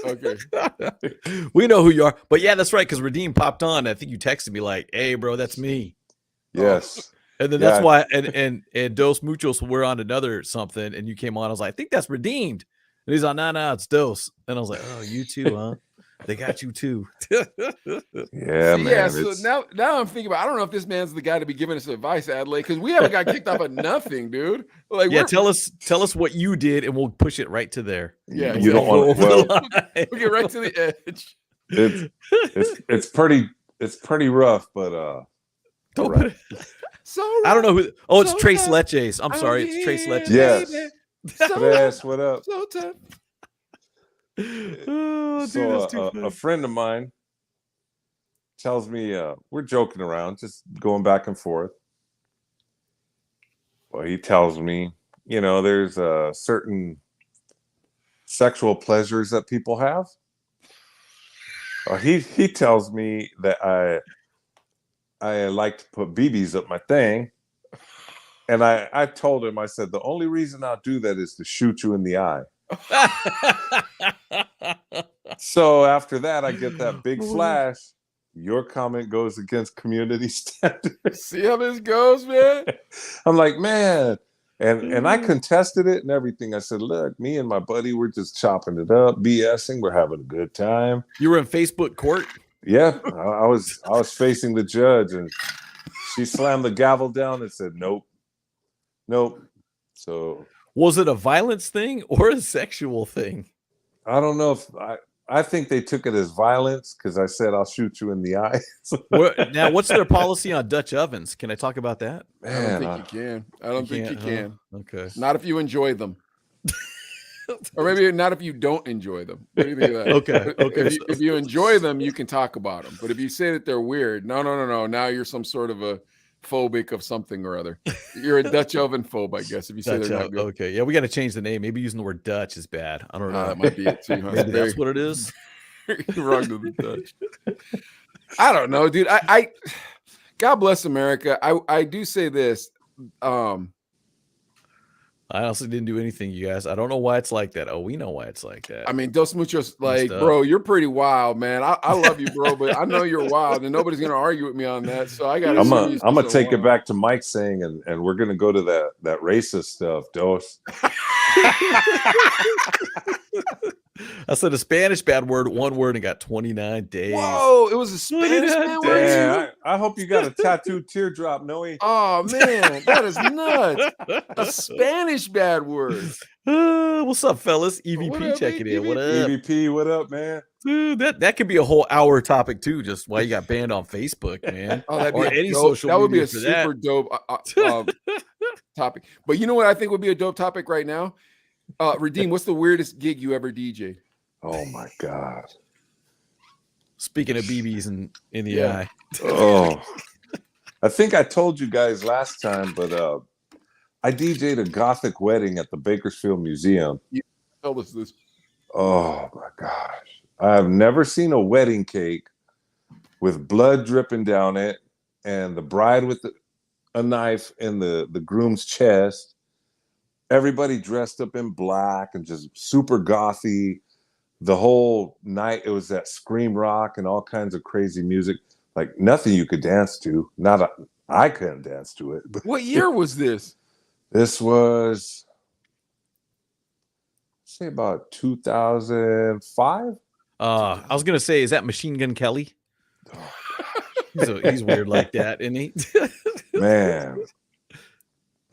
Okay. We know who you are. But yeah, that's right, because Redeem popped on. I think you texted me like, hey, bro, that's me. Yes. And then that's why and Dos Muchos were on another something, and you came on. I was like, I think that's Redeemed. And he's like, no, it's Dos. And I was like, oh, you too, huh? They got you too. Yeah, man. Yeah, so now I'm thinking about, I don't know if this man's the guy to be giving us advice, Adelaide, because we haven't got kicked off of nothing, dude. Like, yeah, tell us what you did, and we'll push it right to there. Yeah, you don't want to we'll get right to the edge. It's pretty rough, but right. So I don't know who. Oh, it's Trace Leches. I'm sorry, it's Trace Leches. Yes. Yes, what up? So tough. Oh, dude, so a friend of mine tells me we're joking around, just going back and forth. Well, he tells me, there's certain sexual pleasures that people have. He tells me that I like to put BBs up my thing. And I told him, I said, the only reason I'll do that is to shoot you in the eye. So after that, I get that big flash. Your comment goes against community standards. See how this goes, man? I'm like, man. And I contested it and everything. I said, look, me and my buddy, we're just chopping it up, BSing. We're having a good time. You were in Facebook court? Yeah. I was facing the judge, and she slammed the gavel down and said, nope. So was it a violence thing or a sexual thing? I don't know if I think they took it as violence, because I said I'll shoot you in the eye. Now, what's their policy on Dutch ovens? Can I talk about that? Man, I don't think you can. I don't think you can. Okay. Not if you enjoy them. Or maybe not if you don't enjoy them. What do you think of that? Okay. If you enjoy them, you can talk about them. But if you say that they're weird, no. Now you're some sort of a phobic of something or other. You're a Dutch oven phobe, I guess. If you say they're not good. Okay, yeah, we got to change the name. Maybe using the word Dutch is bad. I don't know. That might be it too. Huh? Maybe that's what it is. Wrong to the Dutch. I don't know, dude. I God bless America. I do say this. I honestly didn't do anything, you guys. I don't know why it's like that. Oh, we know why it's like that. I mean, Dos Muchos, like, up. bro, you're pretty wild, man. I love you, bro, but I know you're wild, and nobody's gonna argue with me on that. So I got. I'm gonna take it back to Mike saying, and we're gonna go to that racist stuff, Dos. I said a Spanish bad word, one word, and got 29 days. Whoa, it was a Spanish bad word. Yeah, I hope you got a tattooed teardrop, Noe. Oh man, that is nuts. A Spanish bad word. What's up, fellas? EVP What up, checking in. What up? EVP, what up, man? Dude, that could be a whole hour topic too. Just why you got banned on Facebook, man. Oh, that'd Or be any dope. social That would be media a for super dope topic. But you know what I think would be a dope topic right now? Redeem, what's the weirdest gig you ever DJ'd? Oh my God. Speaking of BBs in the eye. Oh, I think I told you guys last time, but I DJ'd a Gothic wedding at the Bakersfield Museum. Tell us this. Oh my gosh. I have never seen a wedding cake with blood dripping down it and the bride with a knife in the groom's chest. Everybody dressed up in black and just super gothy. The whole night, it was that scream rock and all kinds of crazy music. Like nothing you could dance to. I couldn't dance to it. But What year was this? this was, say, about 2005. I was gonna say, is that Machine Gun Kelly? He's weird like that, isn't he? Man,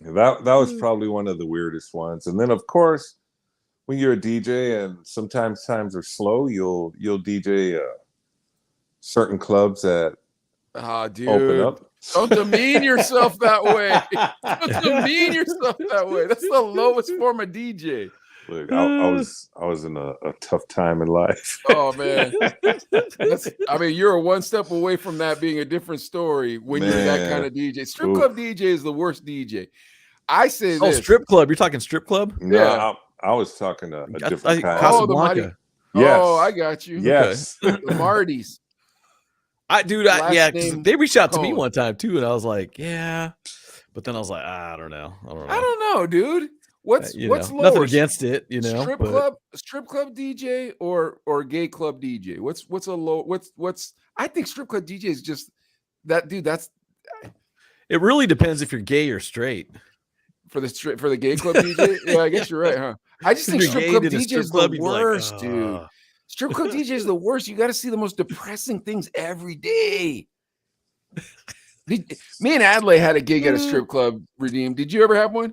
that was probably one of the weirdest ones. And then, of course, when you're a DJ and sometimes times are slow, you'll DJ certain clubs that Dude. open up. Don't demean yourself that way. Don't demean yourself that way. That's the lowest form of DJ. Look, I was in a tough time in life. Oh man, I mean, you're one step away from that being a different story when you're that kind of DJ. Strip club DJ is the worst DJ. I say this. Strip club. You're talking strip club? No, Yeah. I was talking a different kind. Casablanca. Yes. Oh, I got you. Yes. The Martys. Yeah, they reached out to me Cohen. one time too, and I was like, yeah, but then I was like, I don't know, I don't know, dude. What's nothing lower? against it, you know. Strip club DJ or gay club DJ? What's a low? What's? I think strip club DJ is just that, dude. That's it. Really depends if you're gay or straight. for the gay club DJ. Yeah, I guess you're right, huh? I just think strip club DJ is the worst, dude. Strip club DJ is the worst. You got to see the most depressing things every day. Me and Adlai had a gig at a strip club. Redeem. Did you ever have one?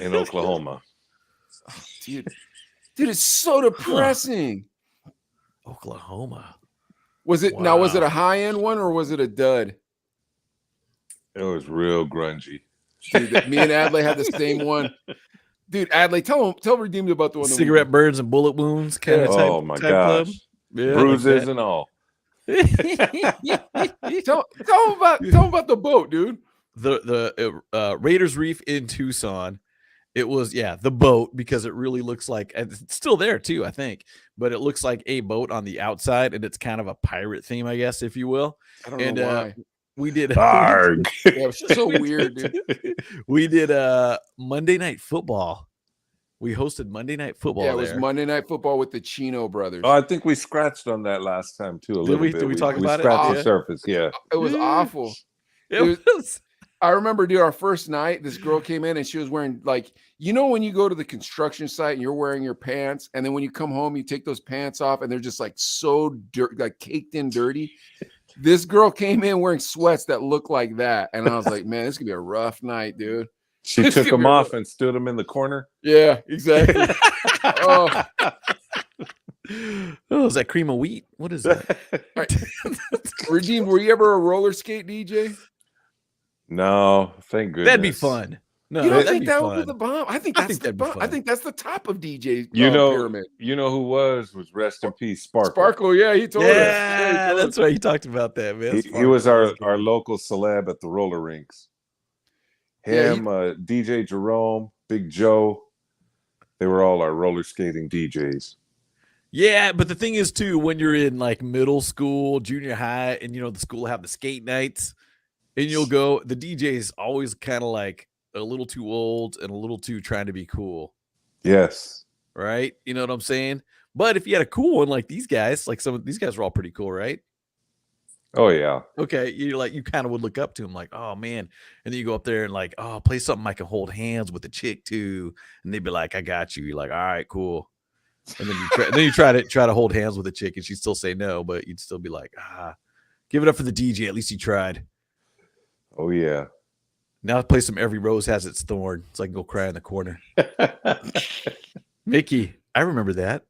In Oklahoma. Dude, it's so depressing. Oklahoma. Was it now? Was it a high end one or was it a dud? It was real grungy. Dude, me and Adlai had the same one. Dude, Adlai, tell Redeemed about the one. Cigarette burns and bullet wounds kind of type. Oh my gosh. Yeah, bruises and all. tell him about the boat, dude. The Raiders Reef in Tucson. It was the boat, because it really looks like, and it's still there too, I think, but it looks like a boat on the outside, and it's kind of a pirate theme, I guess, if you will. I don't know why. We did Arg. It was so weird, dude. We did Monday Night Football. We hosted Monday Night Football. Yeah, it was Monday Night Football with the Chino brothers. Oh, I think we scratched on that last time too. A little bit. Did we talk about it? We scratched Oh, the surface. Yeah. It was awful. It was. I remember, dude, our first night, this girl came in and she was wearing, like, you know, when you go to the construction site and you're wearing your pants, and then when you come home, you take those pants off and they're just like so like caked in dirty. This girl came in wearing sweats that looked like that. And I was like, man, this could be a rough night, dude. She took them off and stood them in the corner. Yeah, exactly. Oh, is that cream of wheat? What is that? right. Redeem, were you ever a roller skate DJ? No, thank goodness. That'd be fun. No, You don't that'd think be that fun. would be the bomb? I think that's the bomb. I think that's the top of DJ pyramid. You know who was rest in peace, Sparkle. Sparkle, yeah, he told us. Yeah, that's right. He talked about that, man. He was our local celeb at the roller rinks. Him, DJ Jerome, Big Joe, they were all our roller skating DJs. Yeah, but the thing is too, when you're in like middle school, junior high, and you know the school have the skate nights, and you'll go, the DJ is always kind of like a little too old and a little too trying to be cool. Yes. Right? You know what I'm saying? But if you had a cool one like these guys, like some of these guys are all pretty cool, right? Oh yeah. Okay, you kind of would look up to them like, oh man, and then you go up there and like, oh, play something I can hold hands with the chick too, and they'd be like, I got you. You're like, all right, cool. And then you try to hold hands with a chick, and she'd still say no, but you'd still be like, give it up for the DJ. At least he tried. Oh yeah. Now play some Every Rose Has Its Thorn, so I can go cry in the corner. Mickey, I remember that.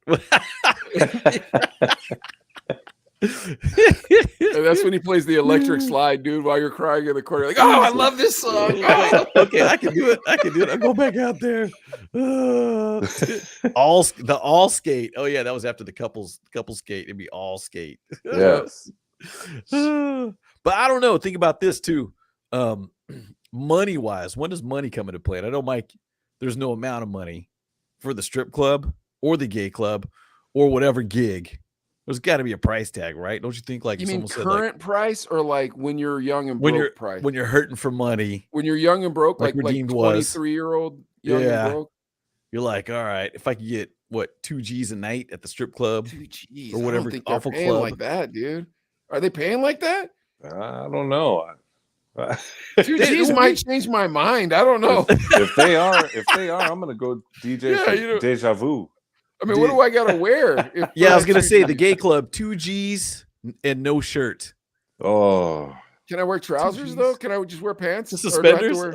And that's when he plays the electric slide, dude, while you're crying in the corner. Like, oh, I love this song. Oh. Okay, I can do it. I'll go back out there. All skate. Oh yeah, that was after the couples skate. It'd be all skate. Yes. But I don't know. Think about this too. Money wise, when does money come into play? And I know, Mike, there's no amount of money for the strip club or the gay club or whatever gig. There's got to be a price tag, right? Don't you think? Like, you mean current price or like when you're young and broke price? When you're hurting for money, when you're young and broke, like Redeemed 23-year-old young and broke. You're like, all right, if I could get 2 G's a night at the strip club, 2 G's or whatever I don't think awful they're paying club like that, dude. Are they paying like that? I don't know. 2 G's might change my mind. I don't know. If they are, I'm gonna go DJ Deja Vu. I mean, what do I gotta wear? I was gonna say the gay club, 2 G's and no shirt. Oh, can I wear trousers though? Can I just wear pants? Suspenders? Nah,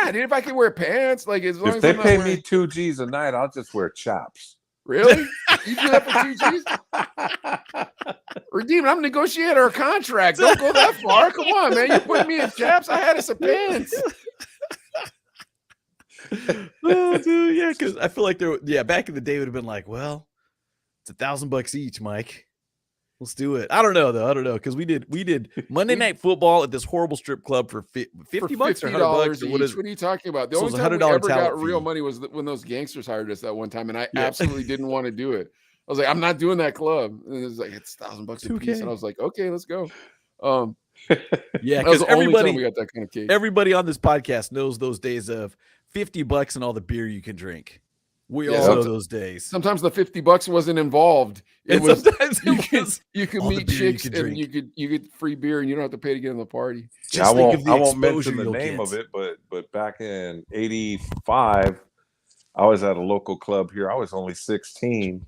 dude. If I can wear pants, like as long if as they I'm pay not me 2 G's a night, I'll just wear chaps. Really? You do that for 2 G's? Redeem, I'm negotiating our contract. Don't go that far. Come on, man. You put me in chaps. I had us a pants. Oh, dude, yeah, because I feel like back in the day would have been like, well, it's $1,000 each, Mike. Let's do it. I don't know though. Because we did Monday Night Football at this horrible strip club for $50 or $100 each. What are you talking about? The only time we ever got real money was when those gangsters hired us that one time, and I absolutely didn't want to do it. I was like, I'm not doing that club. And it was like, it's $1,000 a piece, and I was like, okay, let's go. Because everybody we got that kind of cake. Everybody on this podcast knows those days of $50 and all the beer you can drink. We all know those days. Sometimes the $50 wasn't involved. It was you could meet chicks and you get free beer and you don't have to pay to get in the party. I won't mention the name of it, but back in '85, I was at a local club here. I was only 16,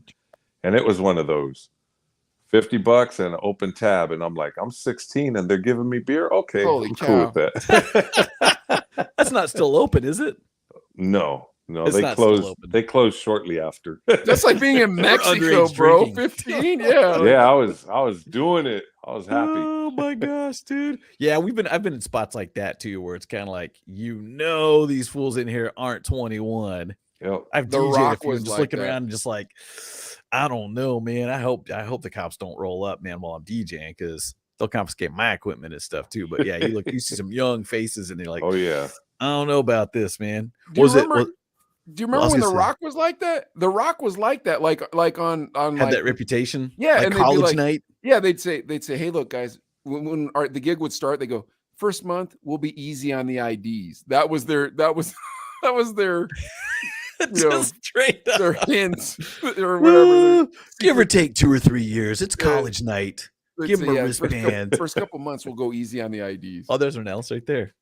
and it was one of those $50 and an open tab, and I'm like, I'm 16 and they're giving me beer. Okay, holy I'm cow. cool with that. That's not still open, is it? No, they closed. They closed shortly after. That's like being in Mexico, bro. Drinking. 15, yeah. Yeah, I was doing it. I was happy. Oh my gosh, dude. Yeah, I've been in spots like that too, where it's kind of like, these fools in here aren't 21. Yep. The Rock was just like looking that. around and just like, I don't know, man. I hope the cops don't roll up, man, while I'm DJing, because they'll confiscate my equipment and stuff too. But yeah, you see some young faces and they're like, oh yeah, I don't know about this, man. Do you remember when The Rock was like that? The Rock was like that, like on had that reputation. Yeah, like and college night. Yeah, they'd say, hey, look, guys, when the gig would start, they go, first month we'll be easy on the IDs. That was their straight up. their hints or whatever. Give or take 2 or 3 years. It's college night. Give them a wristband. First couple months, we'll go easy on the IDs. Oh, there's an else right there.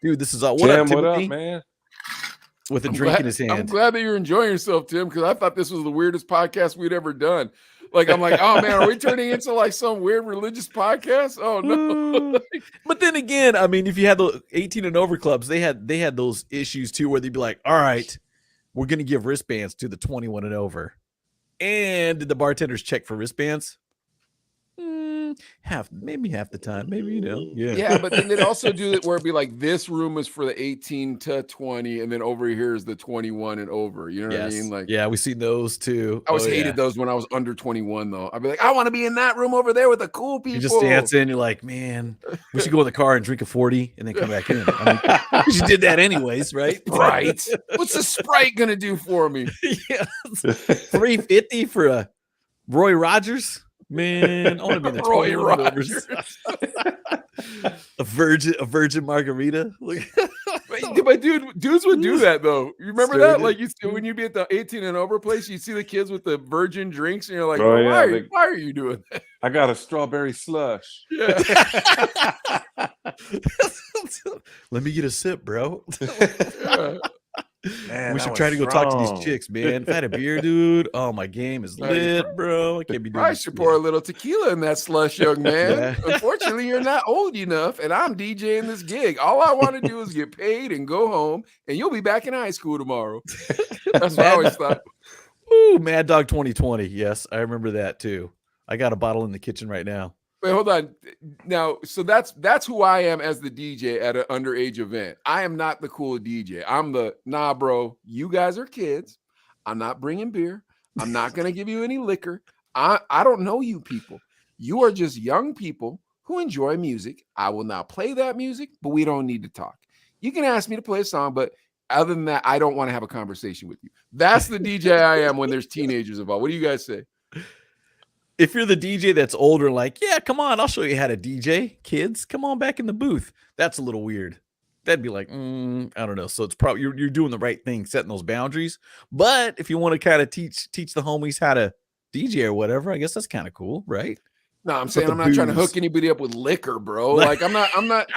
dude, this is all. What up, man? With a drink in his hand. I'm glad that you're enjoying yourself, Tim, because I thought this was the weirdest podcast we'd ever done. Like, I'm like, oh man, are we turning into like some weird religious podcast? Oh no. But then again, I mean, if you had the 18 and over clubs, they had those issues too, where they'd be like, all right, we're gonna give wristbands to the 21 and over. And did the bartenders check for wristbands? Maybe half the time, maybe, yeah, but then they'd also do it where it'd be like, this room is for the 18 to 20, and then over here is the 21 and over. You know what I mean? Like, yeah, we seen those too. I hated those when I was under 21 though. I'd be like, I want to be in that room over there with the cool people. You just dancing. You're like, man, we should go in the car and drink a 40 and then come back in. I mean, you did that anyways, right? Right. What's the Sprite gonna do for me? Yeah, $3.50 for a Roy Rogers. Man, I want to be in the Roy Rogers. A virgin margarita. But dudes would do that though. You remember Sure that? did. Like when you'd be at the 18 and over place, you see the kids with the virgin drinks, and you're like, Oh, well, yeah, why are you doing that? I got a strawberry slush. Yeah. Let me get a sip, bro. Yeah. Man, We that should was try to go talk to these strong. chicks, man. If I had a beer, dude, oh, my game is Right, you lit, bro. I can't be doing I this. should pour a little tequila in that slush, young man. Yeah. Unfortunately, you're not old enough, and I'm DJing this gig. All I want to do is get paid and go home, and you'll be back in high school tomorrow. That's what I always thought. Ooh, Mad Dog 2020. Yes, I remember that too. I got a bottle in the kitchen right now. Wait, hold on. Now, so that's who I am as the DJ at an underage event. I am not the cool DJ. I'm the, nah, bro, you guys are kids. I'm not bringing beer. I'm not going to give you any liquor. I don't know you people. You are just young people who enjoy music. I will now play that music, but we don't need to talk. You can ask me to play a song, but other than that, I don't want to have a conversation with you. That's the DJ I am when there's teenagers involved. What do you guys say? If you're the DJ that's older, like, yeah, come on, I'll show you how to DJ. Kids, come on back in the booth. That's a little weird. That'd be like, I don't know. So it's probably you're doing the right thing, setting those boundaries. But if you want to kind of teach the homies how to DJ or whatever, I guess that's kind of cool, right? No, I'm saying I'm not trying to hook anybody up with liquor, bro. Like I'm not,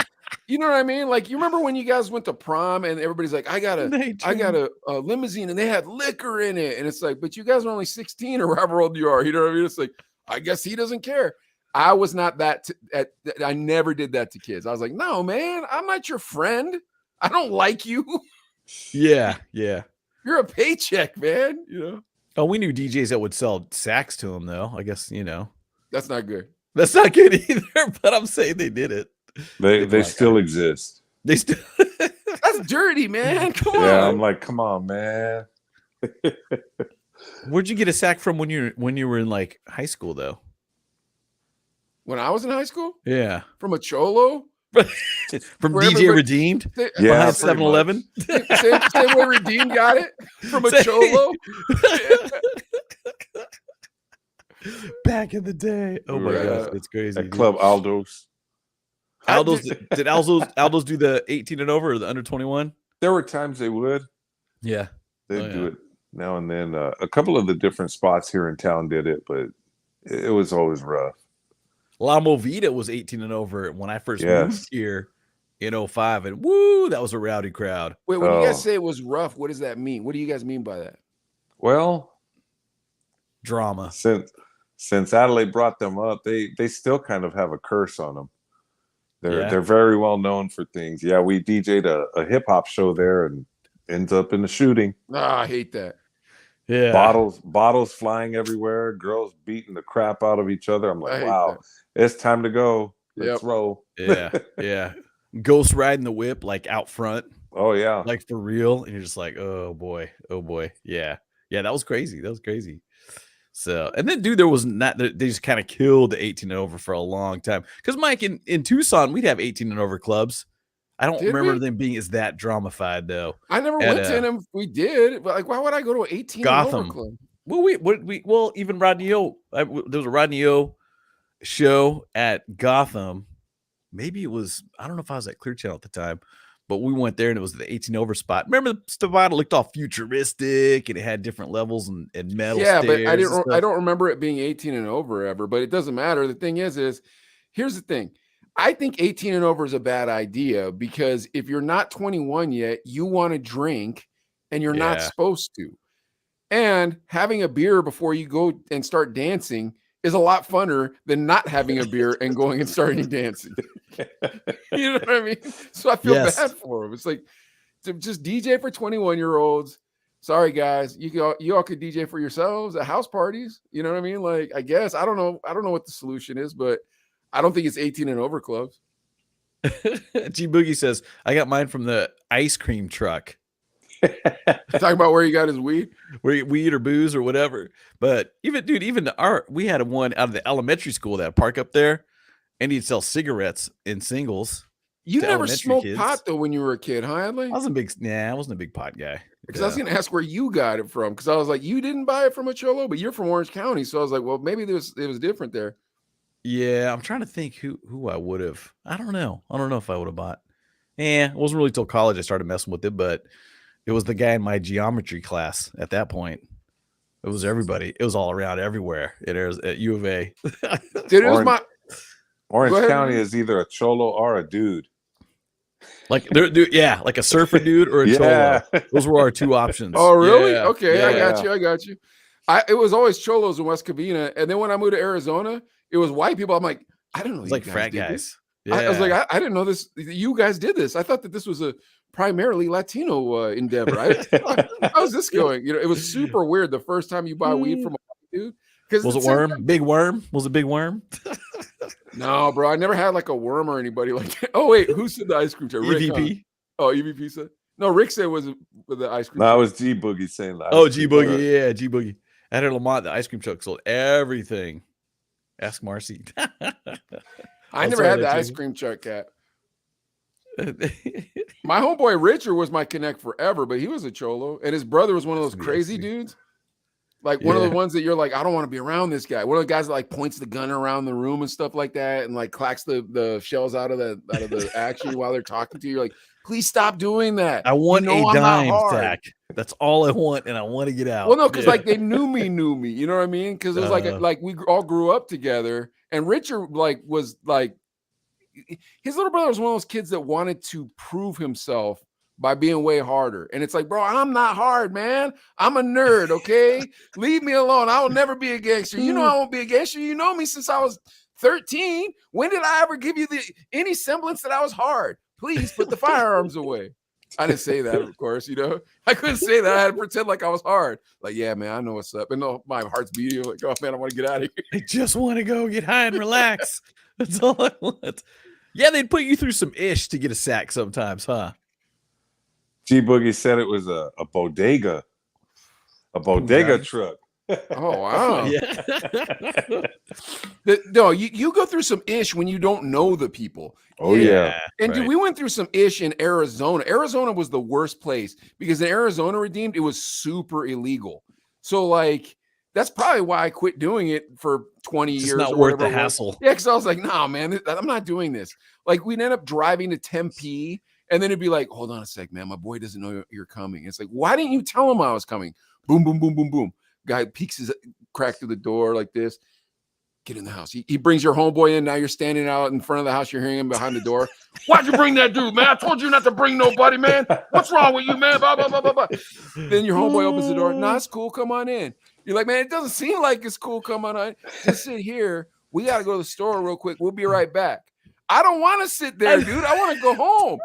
you know what I mean? Like you remember when you guys went to prom and everybody's like, I got a limousine and they had liquor in it. And it's like, but you guys are only 16 or however old you are. You know what I mean? It's like, I guess he doesn't care. I was not that. I never did that to kids. I was like, no, man, I'm not your friend. I don't like you. Yeah. You're a paycheck, man. You know. Oh, we knew DJs that would sell sax to them, though. I guess that's not good. That's not good either. But I'm saying they did it. They still exist. They still. That's dirty, man. Come on. Yeah, I'm like, come on, man. Where'd you get a sack from when you were in like high school, though? When I was in high school? Yeah. From a cholo? From Where DJ Redeemed? Yeah, Behind 7-Eleven? Same way Redeemed got it? From a cholo? Back in the day. Oh my gosh, it's crazy. At Club Aldo's. Did Aldo's do the 18 and over or the under 21? There were times they would. Yeah. They'd do it now and then. A couple of the different spots here in town did it, but it was always rough. La Movida was 18 and over when I first moved here in 05, and woo, that was a rowdy crowd. Wait, when you guys say it was rough, what does that mean? What do you guys mean by that? Well, drama. Since Adelaide brought them up, they still kind of have a curse on them. They're very well known for things. Yeah, we DJ'd a hip hop show there and ends up in a shooting. I hate that. Yeah, bottles flying everywhere, girls beating the crap out of each other. I'm like, wow, it's time to go. Let's roll. Yeah. Ghost riding the whip like out front. Oh yeah, like for real. And you're just like, oh boy. Yeah, that was crazy. So, and then dude, there was not. They just kind of killed the 18 and over for a long time. Because Mike, in Tucson, we'd have 18 and over clubs. I don't remember them being as that dramafied though. I never went to them. We did, but like, why would I go to an 18 Gotham and over club? Well, even Rodney O. There was a Rodney O. show at Gotham. Maybe it was. I don't know if I was at Clear Channel at the time, but we went there and it was the 18 over spot. Remember the spot? It looked all futuristic and it had different levels and metal. Yeah, but I don't remember it being 18 and over ever. But it doesn't matter. The thing is here's the thing. I think 18 and over is a bad idea because if you're not 21 yet, you want to drink and you're not supposed to. And having a beer before you go and start dancing is a lot funner than not having a beer and going and starting dancing. You know what I mean? So I feel bad for them. It's like to just DJ for 21-year-olds. Sorry, guys. You all could DJ for yourselves at house parties. You know what I mean? Like, I guess I don't know what the solution is, but I don't think it's 18 and over clubs. G Boogie says, I got mine from the ice cream truck. Talking about where he got his weed? Weed or booze or whatever. But we had one out of the elementary school that park up there, and he'd sell cigarettes in singles. You never smoked pot though when you were a kid, huh, Adley? I wasn't a big pot guy. Because I was going to ask where you got it from. Because I was like, you didn't buy it from a cholo, but you're from Orange County. So I was like, well, maybe it was different there. Yeah, I'm trying to think who I would have. I don't know. I don't know if I would have bought. It wasn't really till college I started messing with it, but it was the guy in my geometry class at that point. It was everybody. It was all around everywhere. It is at U of A. Dude, it was my Orange County is either a cholo or a dude. Like yeah, like a surfer dude or a cholo. Those were our two options. Oh, really? Yeah. Okay, Yeah. I got you. It was always cholos in West Covina, and then when I moved to Arizona, it was white people. I'm like, I didn't know. It was you like guys frat did guys. this. Yeah. I was like, I didn't know this. You guys did this. I thought that this was a primarily Latino endeavor. How's this going? You know, it was super weird the first time you buy weed from a white dude. Was it worm? Big worm? Was it big worm? No, bro. I never had like a worm or anybody like that. Oh, wait, who said the ice cream truck? Rick, EVP. huh? Oh, EVP said. No, Rick said was with the ice cream. No, it was G Boogie saying that. Oh, G Boogie, yeah, G Boogie. At Lamont, the ice cream truck sold everything. Ask Marcy. I never had the ice cream truck, cat. My homeboy Richard was my connect forever, but he was a cholo, and his brother was one of those crazy dudes. Like one of the ones that you're like, I don't want to be around this guy. One of the guys that like points the gun around the room and stuff like that, and like clacks the shells out of the action while they're talking to you. You're like, please stop doing that. I want a dime, Zach. That's all I want, and I want to get out. Well, no, because like they knew me. You know what I mean? Because it was like we all grew up together, and Richard was his little brother was one of those kids that wanted to prove himself by being way harder. And it's like, bro, I'm not hard, man. I'm a nerd, okay? Leave me alone. I will never be a gangster. You know I won't be a gangster. You know me since I was 13. When did I ever give you any semblance that I was hard? Please put the firearms away. I didn't say that, of course, you know. I couldn't say that. I had to pretend like I was hard. Like, yeah, man, I know what's up. And no, my heart's beating. Like, oh, man, I want to get out of here. I just want to go get high and relax. That's all I want. Yeah, they'd put you through some ish to get a sack sometimes, huh? G Boogie said it was a bodega truck. Oh, wow. Yeah. No, you go through some ish when you don't know the people. Oh, yeah. And dude, we went through some ish in Arizona. Arizona was the worst place because in Arizona Redeemed, it was super illegal. So like, that's probably why I quit doing it for 20 years. It's not worth the hassle. Yeah, because I was like, nah, man, I'm not doing this. Like, we'd end up driving to Tempe, and then it'd be like, hold on a sec, man, my boy doesn't know you're coming. It's like, why didn't you tell him I was coming? Boom, boom, boom, boom, boom. Guy peeks his crack through the door like this. Get in the house. He brings your homeboy in. Now you're standing out in front of the house. You're hearing him behind the door. Why'd you bring that dude, man? I told you not to bring nobody, man. What's wrong with you, man? Blah, blah, blah, blah, blah. Then your homeboy opens the door. Nah, it's cool. Come on in. You're like, man, it doesn't seem like it's cool. Come on in. Just sit here. We got to go to the store real quick. We'll be right back. I don't want to sit there, dude. I want to go home.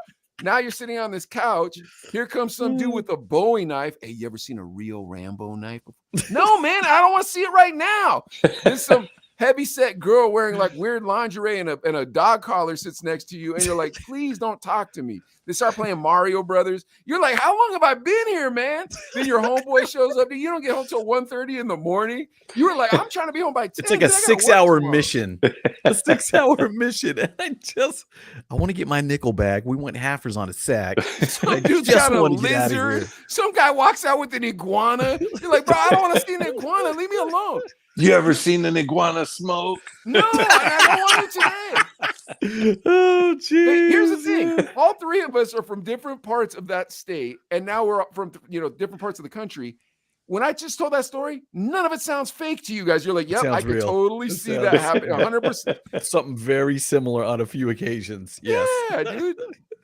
Now you're sitting on this couch. Here comes some dude with a Bowie knife. Hey, you ever seen a real Rambo knife? No, man, I don't want to see it right now. There's some heavy-set girl wearing like weird lingerie and a dog collar sits next to you, and you're like, please don't talk to me. They start playing Mario Brothers. You're like, how long have I been here, man? Then your homeboy shows up. You don't get home till 1:30 in the morning. You were like, I'm trying to be home by 10. It's like a 6-hour mission. A 6-hour mission. And I want to get my nickel bag. We went halfers on a sack. Some dude's got a lizard. Some guy walks out with an iguana. You're like, bro, I don't want to see an iguana. Leave me alone. You ever seen an iguana smoke? No, I don't want to today. Oh, geez. Here's the thing. All three of us are from different parts of that state, and now we're from different parts of the country. When I just told that story, none of it sounds fake to you guys. You're like, yep, I can totally see that happen 100%. Something very similar on a few occasions. Yes. Yeah, dude.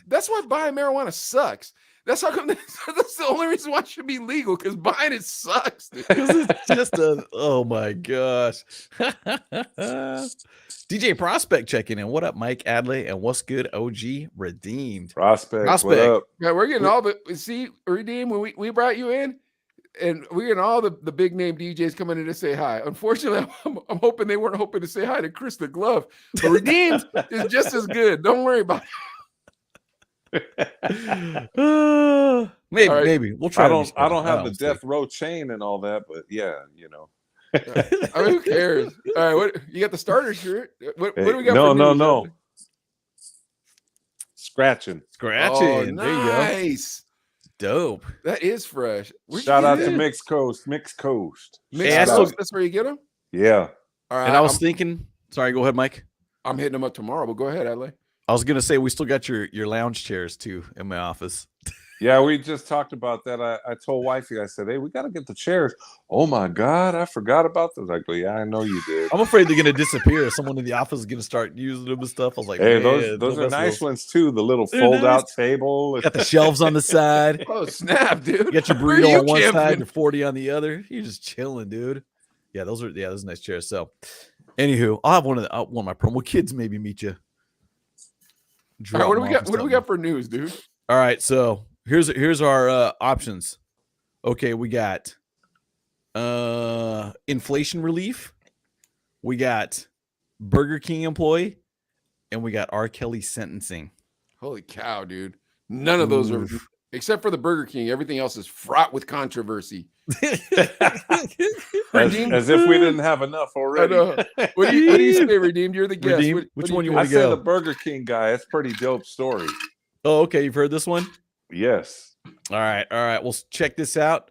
That's why buying marijuana sucks. That's how come that's the only reason why it should be legal, because buying it sucks. Because it's just oh my gosh. DJ Prospect checking in. What up, Mike Adley? And what's good, OG Redeemed? Prospect. What up? Yeah, we're getting all the Redeemed when we brought you in, and we're getting all the big name DJs coming in to say hi. Unfortunately, I'm hoping they weren't hoping to say hi to Chris the Glove, but Redeemed is just as good. Don't worry about it. Maybe we'll try. I don't have the death row chain and all that, but yeah, you know. I mean, who cares? All right, what you got the starter shirt? What do we got? No. Scratching. Oh, nice. There you go. Dope. That is fresh. Shout out to Mixed Coast. That's where you get them? Yeah. All right. And I was thinking, Sorry, go ahead, Mike. I'm hitting them up tomorrow, but go ahead, Adley. I was gonna say we still got your lounge chairs too in my office. Yeah, we just talked about that. I told wifey, I said, hey, we got to get the chairs. Oh my God, I forgot about those. I go, yeah, I know you did. I'm afraid they're gonna disappear. Someone in the office is gonna start using them and stuff. I was like, Hey, man, those are nice ones too. The little They're fold-out nice. table. Got the shelves on the side. Oh snap, dude! You got your Where are burrito you on one camping? side, your 40 on the other. You're just chilling, dude. Yeah, those are nice chairs. So, anywhu, I'll have one of my promo kids maybe meet you. All right, what do we got? What do we got for news, dude? All right, so here's our options. Okay, we got inflation relief, we got Burger King employee, and we got R. Kelly sentencing. Holy cow, dude! None of those are, except for the Burger King. Everything else is fraught with controversy. as if we didn't have enough already. What do you say, Redeemed? You're the guest. Redeemed? Which one you I want to said go? the Burger King guy. It's a pretty dope story. Oh, okay. You've heard this one? Yes. All right. Well, check this out.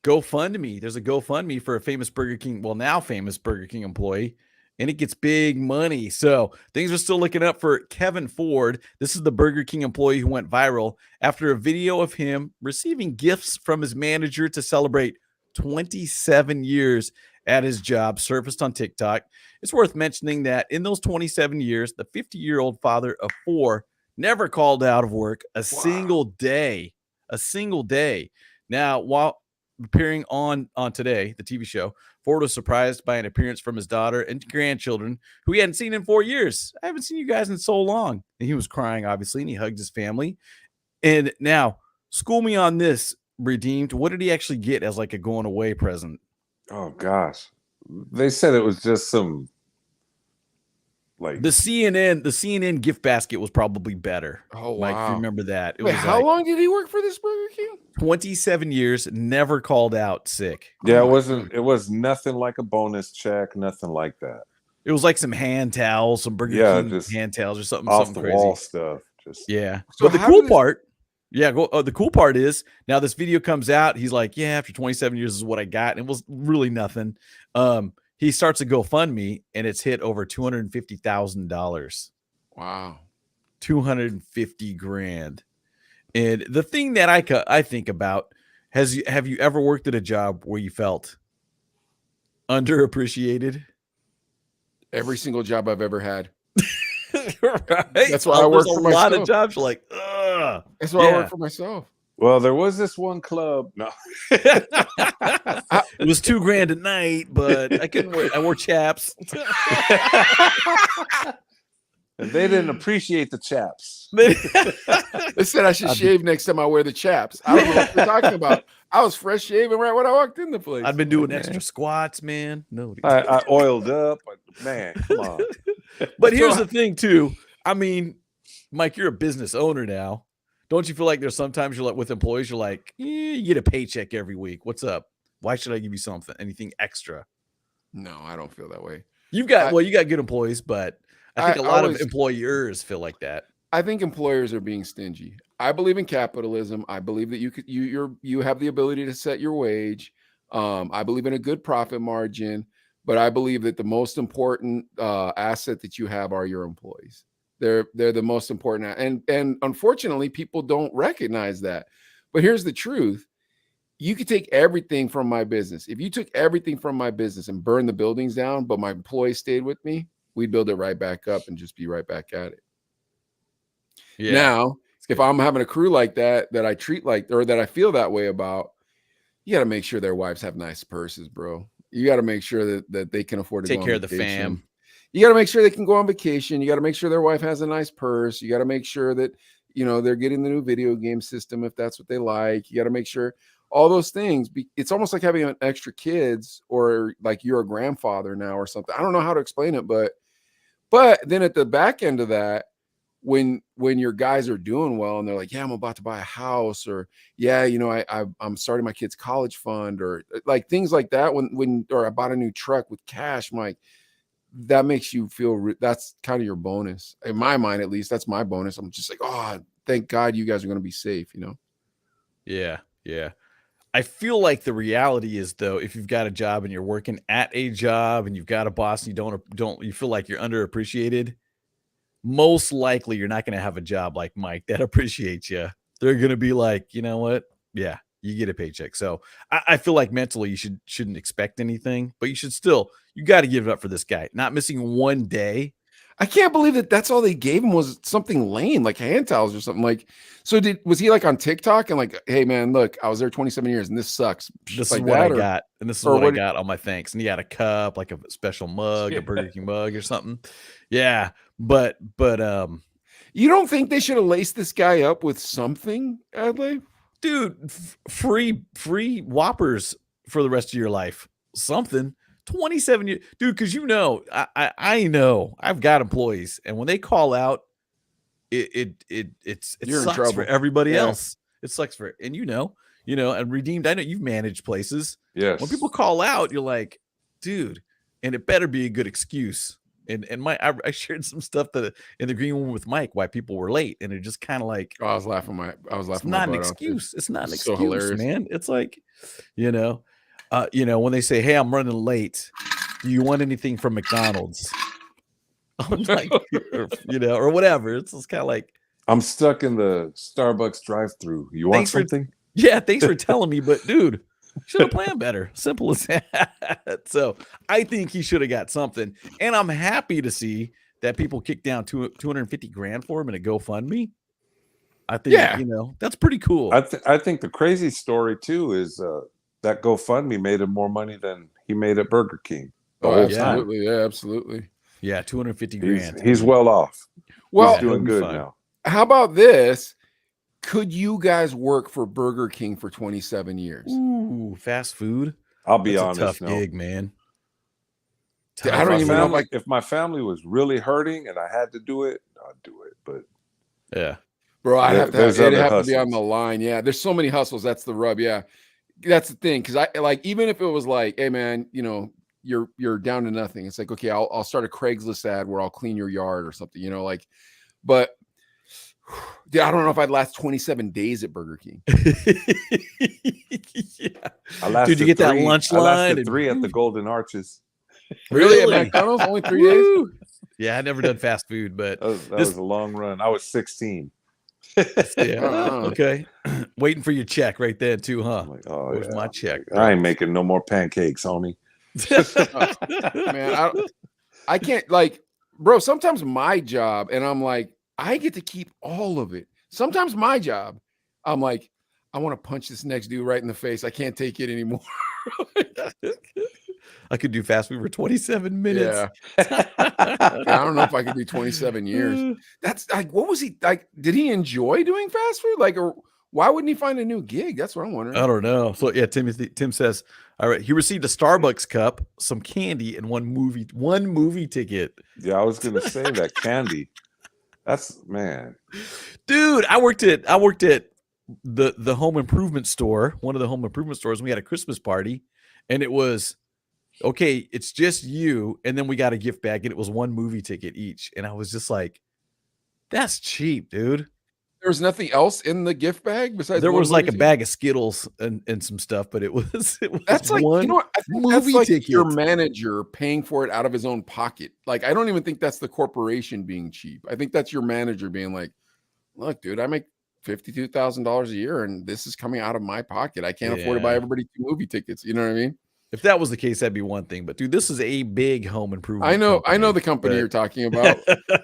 GoFundMe. There's a GoFundMe for a famous Burger King, well, now famous Burger King employee, and it gets big money. So things are still looking up for Kevin Ford. This is the Burger King employee who went viral after a video of him receiving gifts from his manager to celebrate 27 years at his job surfaced on TikTok. It's worth mentioning that in those 27 years, the 50-year-old father of 4 never called out of work a single day. Now, while appearing on Today, the TV show, Ford was surprised by an appearance from his daughter and grandchildren who he hadn't seen in 4 years. I haven't seen you guys in so long. And he was crying, obviously, and he hugged his family. And now, school me on this, Redeemed. What did he actually get as like a going away present? Oh gosh, they said it was just some like The CNN gift basket was probably better. Oh, Mike, if you wow. remember that. It Wait, was how like long did he work for this Burger King? 27 years, never called out sick. yeah, Oh it was nothing like a bonus check, nothing like that. It was like some hand towels, some Burger King just hand towels or something, Off something the crazy. wall stuff. Just Yeah. So But the how cool did this- part, the cool part is now this video comes out. He's like, yeah, after 27 years is what I got. And it was really nothing. He starts a GoFundMe and it's hit over $250,000. Wow. 250 grand. And the thing that I think about, have you ever worked at a job where you felt underappreciated? Every single job I've ever had. Right? That's why I work There's for a lot myself. of jobs you're like, ugh. That's why I Yeah. work for myself. well, there was this one club. No, It was $2,000 a night, but I couldn't wear. I wore chaps. and they didn't appreciate the chaps. They said I should shave next time I wear the chaps. I don't know what you're talking about. I was fresh shaven right when I walked in the place. I've been doing extra squats, man. No, I oiled up, but man, come on. but here's the thing, too. I mean, Mike, you're a business owner now. Don't you feel like there's sometimes you're like with employees, you're like, you get a paycheck every week. What's up? Why should I give you something, anything extra? No, I don't feel that way. You got good employees, but I think a lot of always- employers feel like that. I think employers are being stingy. I believe in capitalism. I believe that you have the ability to set your wage. I believe in a good profit margin, but I believe that the most important asset that you have are your employees. They're the most important, and unfortunately, people don't recognize that. But here's the truth: you could take everything from my business. If you took everything from my business and burned the buildings down, but my employees stayed with me, we'd build it right back up and just be right back at it. Yeah. Now, if I'm having a crew like that I treat like, or that I feel that way about, you got to make sure their wives have nice purses, bro. You got to make sure that they can afford to Take go on care of the vacation. fam. You got to make sure they can go on vacation. You got to make sure their wife has a nice purse. You got to make sure that, they're getting the new video game system if that's what they like. You got to make sure all those things. It's almost like having an extra kids, or like you're a grandfather now or something. I don't know how to explain it, but then at the back end of that, when your guys are doing well and they're like, yeah, I'm about to buy a house, or yeah, I'm starting my kid's college fund, or like things like that, or I bought a new truck with cash, Mike, that makes you feel that's kind of your bonus. In my mind, at least, that's my bonus. I'm just like, oh, thank God you guys are going to be safe, Yeah. I feel like the reality is, though, if you've got a job and you're working at a job and you've got a boss and you don't you feel like you're underappreciated, most likely you're not going to have a job like Mike that appreciates you. They're going to be like, you know what? Yeah, you get a paycheck. So I feel like mentally you shouldn't expect anything, but you got to give it up for this guy. Not missing one day. I can't believe that that's all they gave him was something lame, like hand towels or something. Like, so was he like on TikTok and like, hey man, look, I was there 27 years and this sucks. This like is what I or, got, and this is what I got on my thanks. And he had a cup, like a special mug, a Burger King mug or something. Yeah, but you don't think they should have laced this guy up with something, Adley? Dude, free Whoppers for the rest of your life. Something. 27 years, dude, because I know I've got employees, and when they call out, it sucks for everybody else. It sucks for, and and Redeemed, I know you've managed places. Yes. When people call out, you're like, dude, and it better be a good excuse. And I shared some stuff in the green room with Mike why people were late, and it just kind of like, I was laughing. It's not an excuse. It's not an excuse, hilarious, man. It's like, when they say, "Hey, I'm running late. Do you want anything from McDonald's?" I'm like, or whatever. It's just kind of like, I'm stuck in the Starbucks drive-through. You want something? Thanks for telling me, but dude, should have planned better. Simple as that. So I think he should have got something, and I'm happy to see that people kicked down $250,000 for him in a GoFundMe. I think, that's pretty cool. I think the crazy story too is that GoFundMe made him more money than he made at Burger King. Absolutely. Yeah, absolutely. Yeah, $250,000. He's well off. Well, he's doing good now. How about this? Could you guys work for Burger King for 27 years? Ooh, fast food. I'll be honest. Tough gig, man. I don't even know. If my family was really hurting and I had to do it, I'd do it. But yeah, bro, I'd have to be on the line. Yeah, there's so many hustles. That's the rub. Yeah, that's the thing. Because I like, even if it was like, hey man, you're down to nothing. It's like, okay, I'll start a Craigslist ad where I'll clean your yard or something. But. Dude, I don't know if I'd last 27 days at Burger King. Yeah. Dude, you get that lunch line. I lasted 3 at the Golden Arches. Really? At McDonald's? Only 3 days? Yeah, I'd never done fast food, but that was a long run. I was 16. Okay. Waiting for your check right there too, huh? I'm like, oh, where's my check? I ain't making no more pancakes, homie. Man, I can't, like, bro, sometimes my job, and I'm like, I get to keep all of it. Sometimes my job, I'm like, I want to punch this next dude right in the face. I can't take it anymore. I could do fast food for 27 minutes. Yeah. I don't know if I could do 27 years. That's like, what was he like? Did he enjoy doing fast food? Like, or why wouldn't he find a new gig? That's what I'm wondering. I don't know. So yeah, Tim says, all right, he received a Starbucks cup, some candy, and one movie ticket. Yeah, I was gonna say that candy. That's, man, dude. I worked at the home improvement store, one of the home improvement stores. And we had a Christmas party, and it was okay. It's just you, and then we got a gift bag, and it was one movie ticket each. And I was just like, "That's cheap, dude." There was nothing else in the gift bag besides. There was like a bag of Skittles and some stuff, but it was that's like, one I think movie that's like ticket. Your manager paying for it out of his own pocket. Like, I don't even think that's the corporation being cheap. I think that's your manager being like, "Look, dude, I make $52,000 a year, and this is coming out of my pocket. I can't afford to buy everybody 2 movie tickets." You know what I mean? If that was the case, that'd be one thing. But dude, this is a big home improvement. I know the company you're talking about,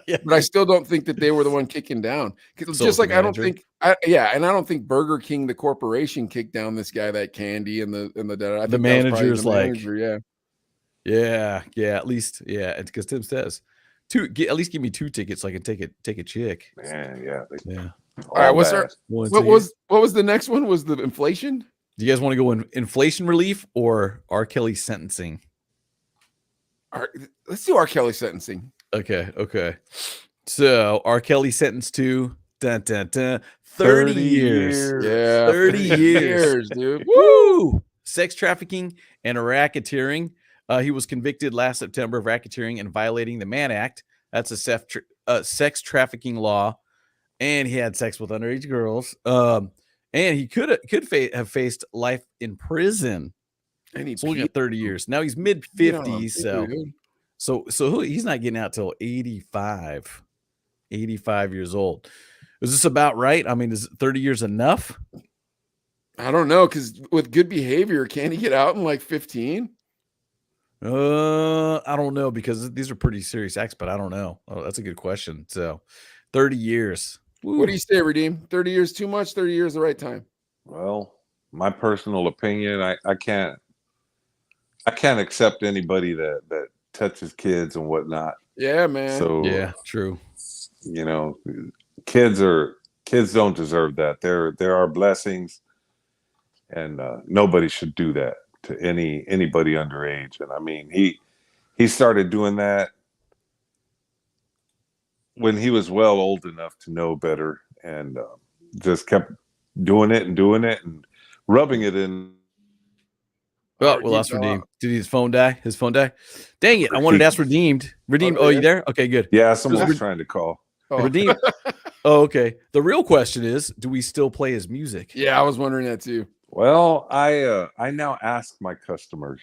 yeah. But I still don't think that they were the one kicking down. It's just like, I don't think, and I don't think Burger King, the corporation, kicked down this guy that candy and the I think the manager's like, yeah. At least, yeah. It's because Tim says, at least give me 2 tickets so I can take a chick. Man, yeah. All right, what was the next one? Was the inflation? Do you guys want to go in inflation relief or R. Kelly sentencing? Let's do R. Kelly sentencing. Okay. So R. Kelly sentenced to 30 years. Yeah, 30 years, dude. Woo! Sex trafficking and racketeering. He was convicted last September of racketeering and violating the Mann Act. That's a sex trafficking law, and he had sex with underage girls. and he could have faced life in prison. And he's looking at 30 years. Now he's mid 50s, so he's not getting out till 85 years old. Is this about right? I mean, is 30 years enough? I don't know, because with good behavior, can he get out in like 15? I don't know, because these are pretty serious acts, but I don't know. Oh, that's a good question. So 30 years. Woo. What do you say, Redeem? 30 years too much? 30 years the right time? Well, my personal opinion, I can't accept anybody that touches kids and whatnot. Yeah, man. So yeah, true. You know, kids don't deserve that. There are blessings, and nobody should do that to anybody underage. And I mean, he started doing that when he was well old enough to know better, and just kept doing it and rubbing it in. Oh, we lost Redeem. Did his phone die? His phone die? Dang it. I wanted to ask Redeemed. Redeemed, oh, you there? Okay, good. Yeah, someone was trying to call. Oh. Redeem. Oh, okay. The real question is, do we still play his music? Yeah, I was wondering that too. Well, I now ask my customers,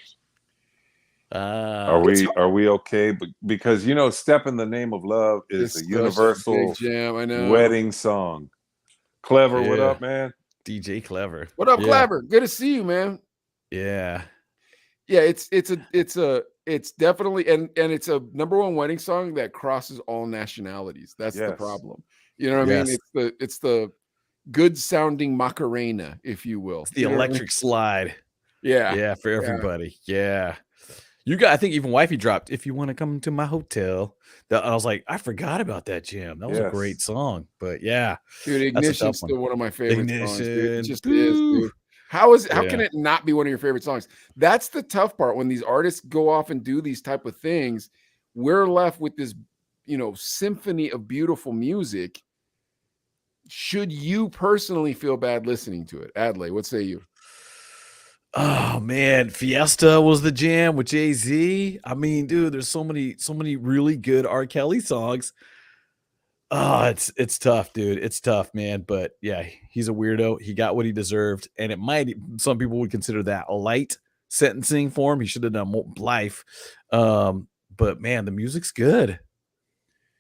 are we okay? Because "Step in the Name of Love" is a universal jam. I know. wedding song. Clever, what up, man? DJ Clever. What up, Clever? Good to see you, man. Yeah. Yeah, it's definitely and it's a #1 wedding song that crosses all nationalities. That's the problem. You know what I mean? It's the good sounding Macarena, if you will. It's the electric slide. Yeah. Yeah, for everybody. Yeah. You got, I think even Wifey dropped "If You Want to Come to My Hotel." I was like, I forgot about that jam. That was a great song. But yeah. Dude, Ignition's still one of my favorite songs. Dude. It just is, dude. How can it not be one of your favorite songs? That's the tough part. When these artists go off and do these type of things, we're left with this, symphony of beautiful music. Should you personally feel bad listening to it? Adley, what say you? Oh man, Fiesta was the jam with Jay-Z. I mean, dude, there's so many really good R. Kelly songs. Oh, it's tough, dude. It's tough, man. But yeah, he's a weirdo. He got what he deserved, and some people would consider that a light sentencing for him. He should have done more life. But man, the music's good.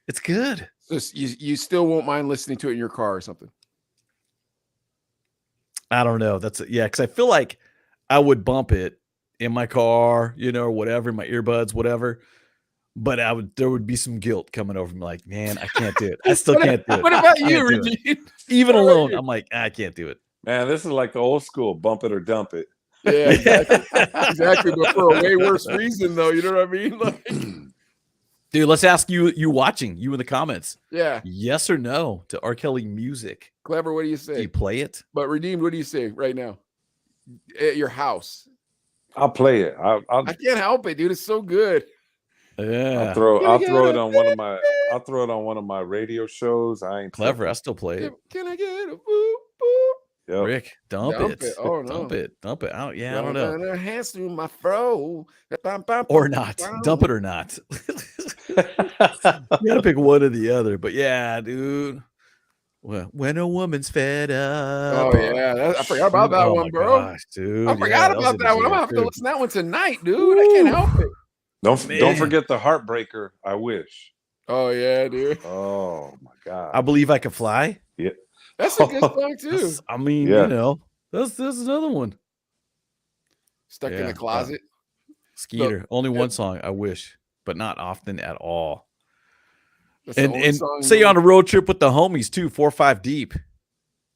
It's good. So you still won't mind listening to it in your car or something? I don't know. Because I feel like I would bump it in my car, or whatever, in my earbuds, whatever. But there would be some guilt coming over me, like, man, I can't do it. I still can't do it. What about you, Regine? Even alone, I'm like, I can't do it. Man, this is like the old school, bump it or dump it. Yeah, exactly. But for a way worse reason, though. You know what I mean? Like, dude, let's ask you watching, you in the comments. Yeah. Yes or no to R. Kelly music? Clever, what do you say? Do you play it? But Redeemed, what do you say right now? At your house. I'll play it. I can't help it, dude. It's so good. Yeah. I'll throw it on one of my radio shows. I ain't Clever. I still play it. Can I get a boop boop? Yep. Rick, dump it. Oh no. Dump it. I don't know. Hands through my fro. Or not. Dump it or not. You gotta pick one or the other. But yeah, dude. Well, when a woman's fed up. Oh yeah, I forgot about that one, bro. Gosh, dude. I forgot about that one. I'm gonna have to listen to that one tonight, dude. I can't help it. Don't forget the Heartbreaker. I wish. Oh yeah, dude. Oh my God. I Believe I Can Fly. Yeah, that's a good song too. I mean, that's another one. Stuck in the closet. Skeeter. Only one song. I wish, but not often at all. That's and say you're on a road trip with the homies too, 4 or 5 deep. Do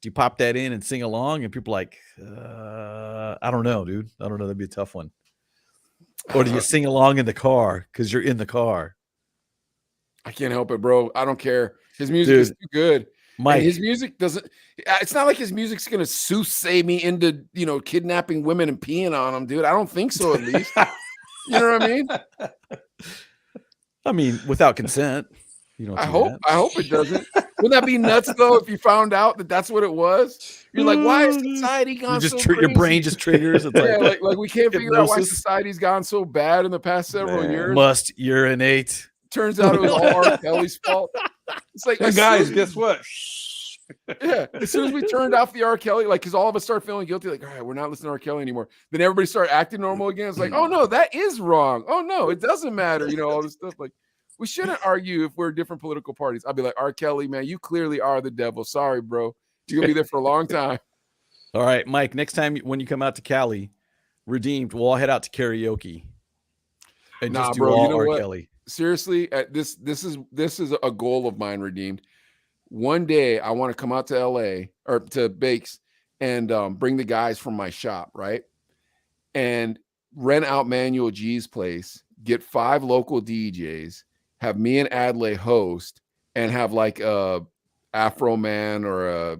you pop that in and sing along? And people like, I don't know, dude. I don't know. That'd be a tough one. Or do you sing along in the car because you're in the car? I can't help it, bro. I don't care. His music is too good. Mike, his music doesn't. It's not like his music's gonna soothsay me into kidnapping women and peeing on them, dude. I don't think so. At least, you know what I mean. I mean, without consent. I hope it doesn't. Wouldn't that be nuts though if you found out that that's what it was? You're like, why has society gone so crazy? Your brain just triggers. It's like we can't figure out why society's gone so bad in the past several years. Must urinate. Turns out it was all R. Kelly's fault. It's like, hey guys, guess what? Yeah, as soon as we turned off the R. Kelly, like, because all of us started feeling guilty, like, all right, we're not listening to R. Kelly anymore. Then everybody started acting normal again. It's like, oh no, that is wrong. Oh no, it doesn't matter. All this stuff. Like, we shouldn't argue if we're different political parties. I'll be like, R. Kelly, man, you clearly are the devil. Sorry, bro. You're gonna be there for a long time. All right, Mike. Next time when you come out to Cali, Redeemed, we'll all head out to karaoke and Nah, just do bro, all you know R. what? Kelly. Seriously, this is a goal of mine, Redeemed. One day I want to come out to LA or to Bakes and bring the guys from my shop, right? And rent out Manuel G's place, get 5 local DJs, have me and Adley host, and have like a Afro Man or a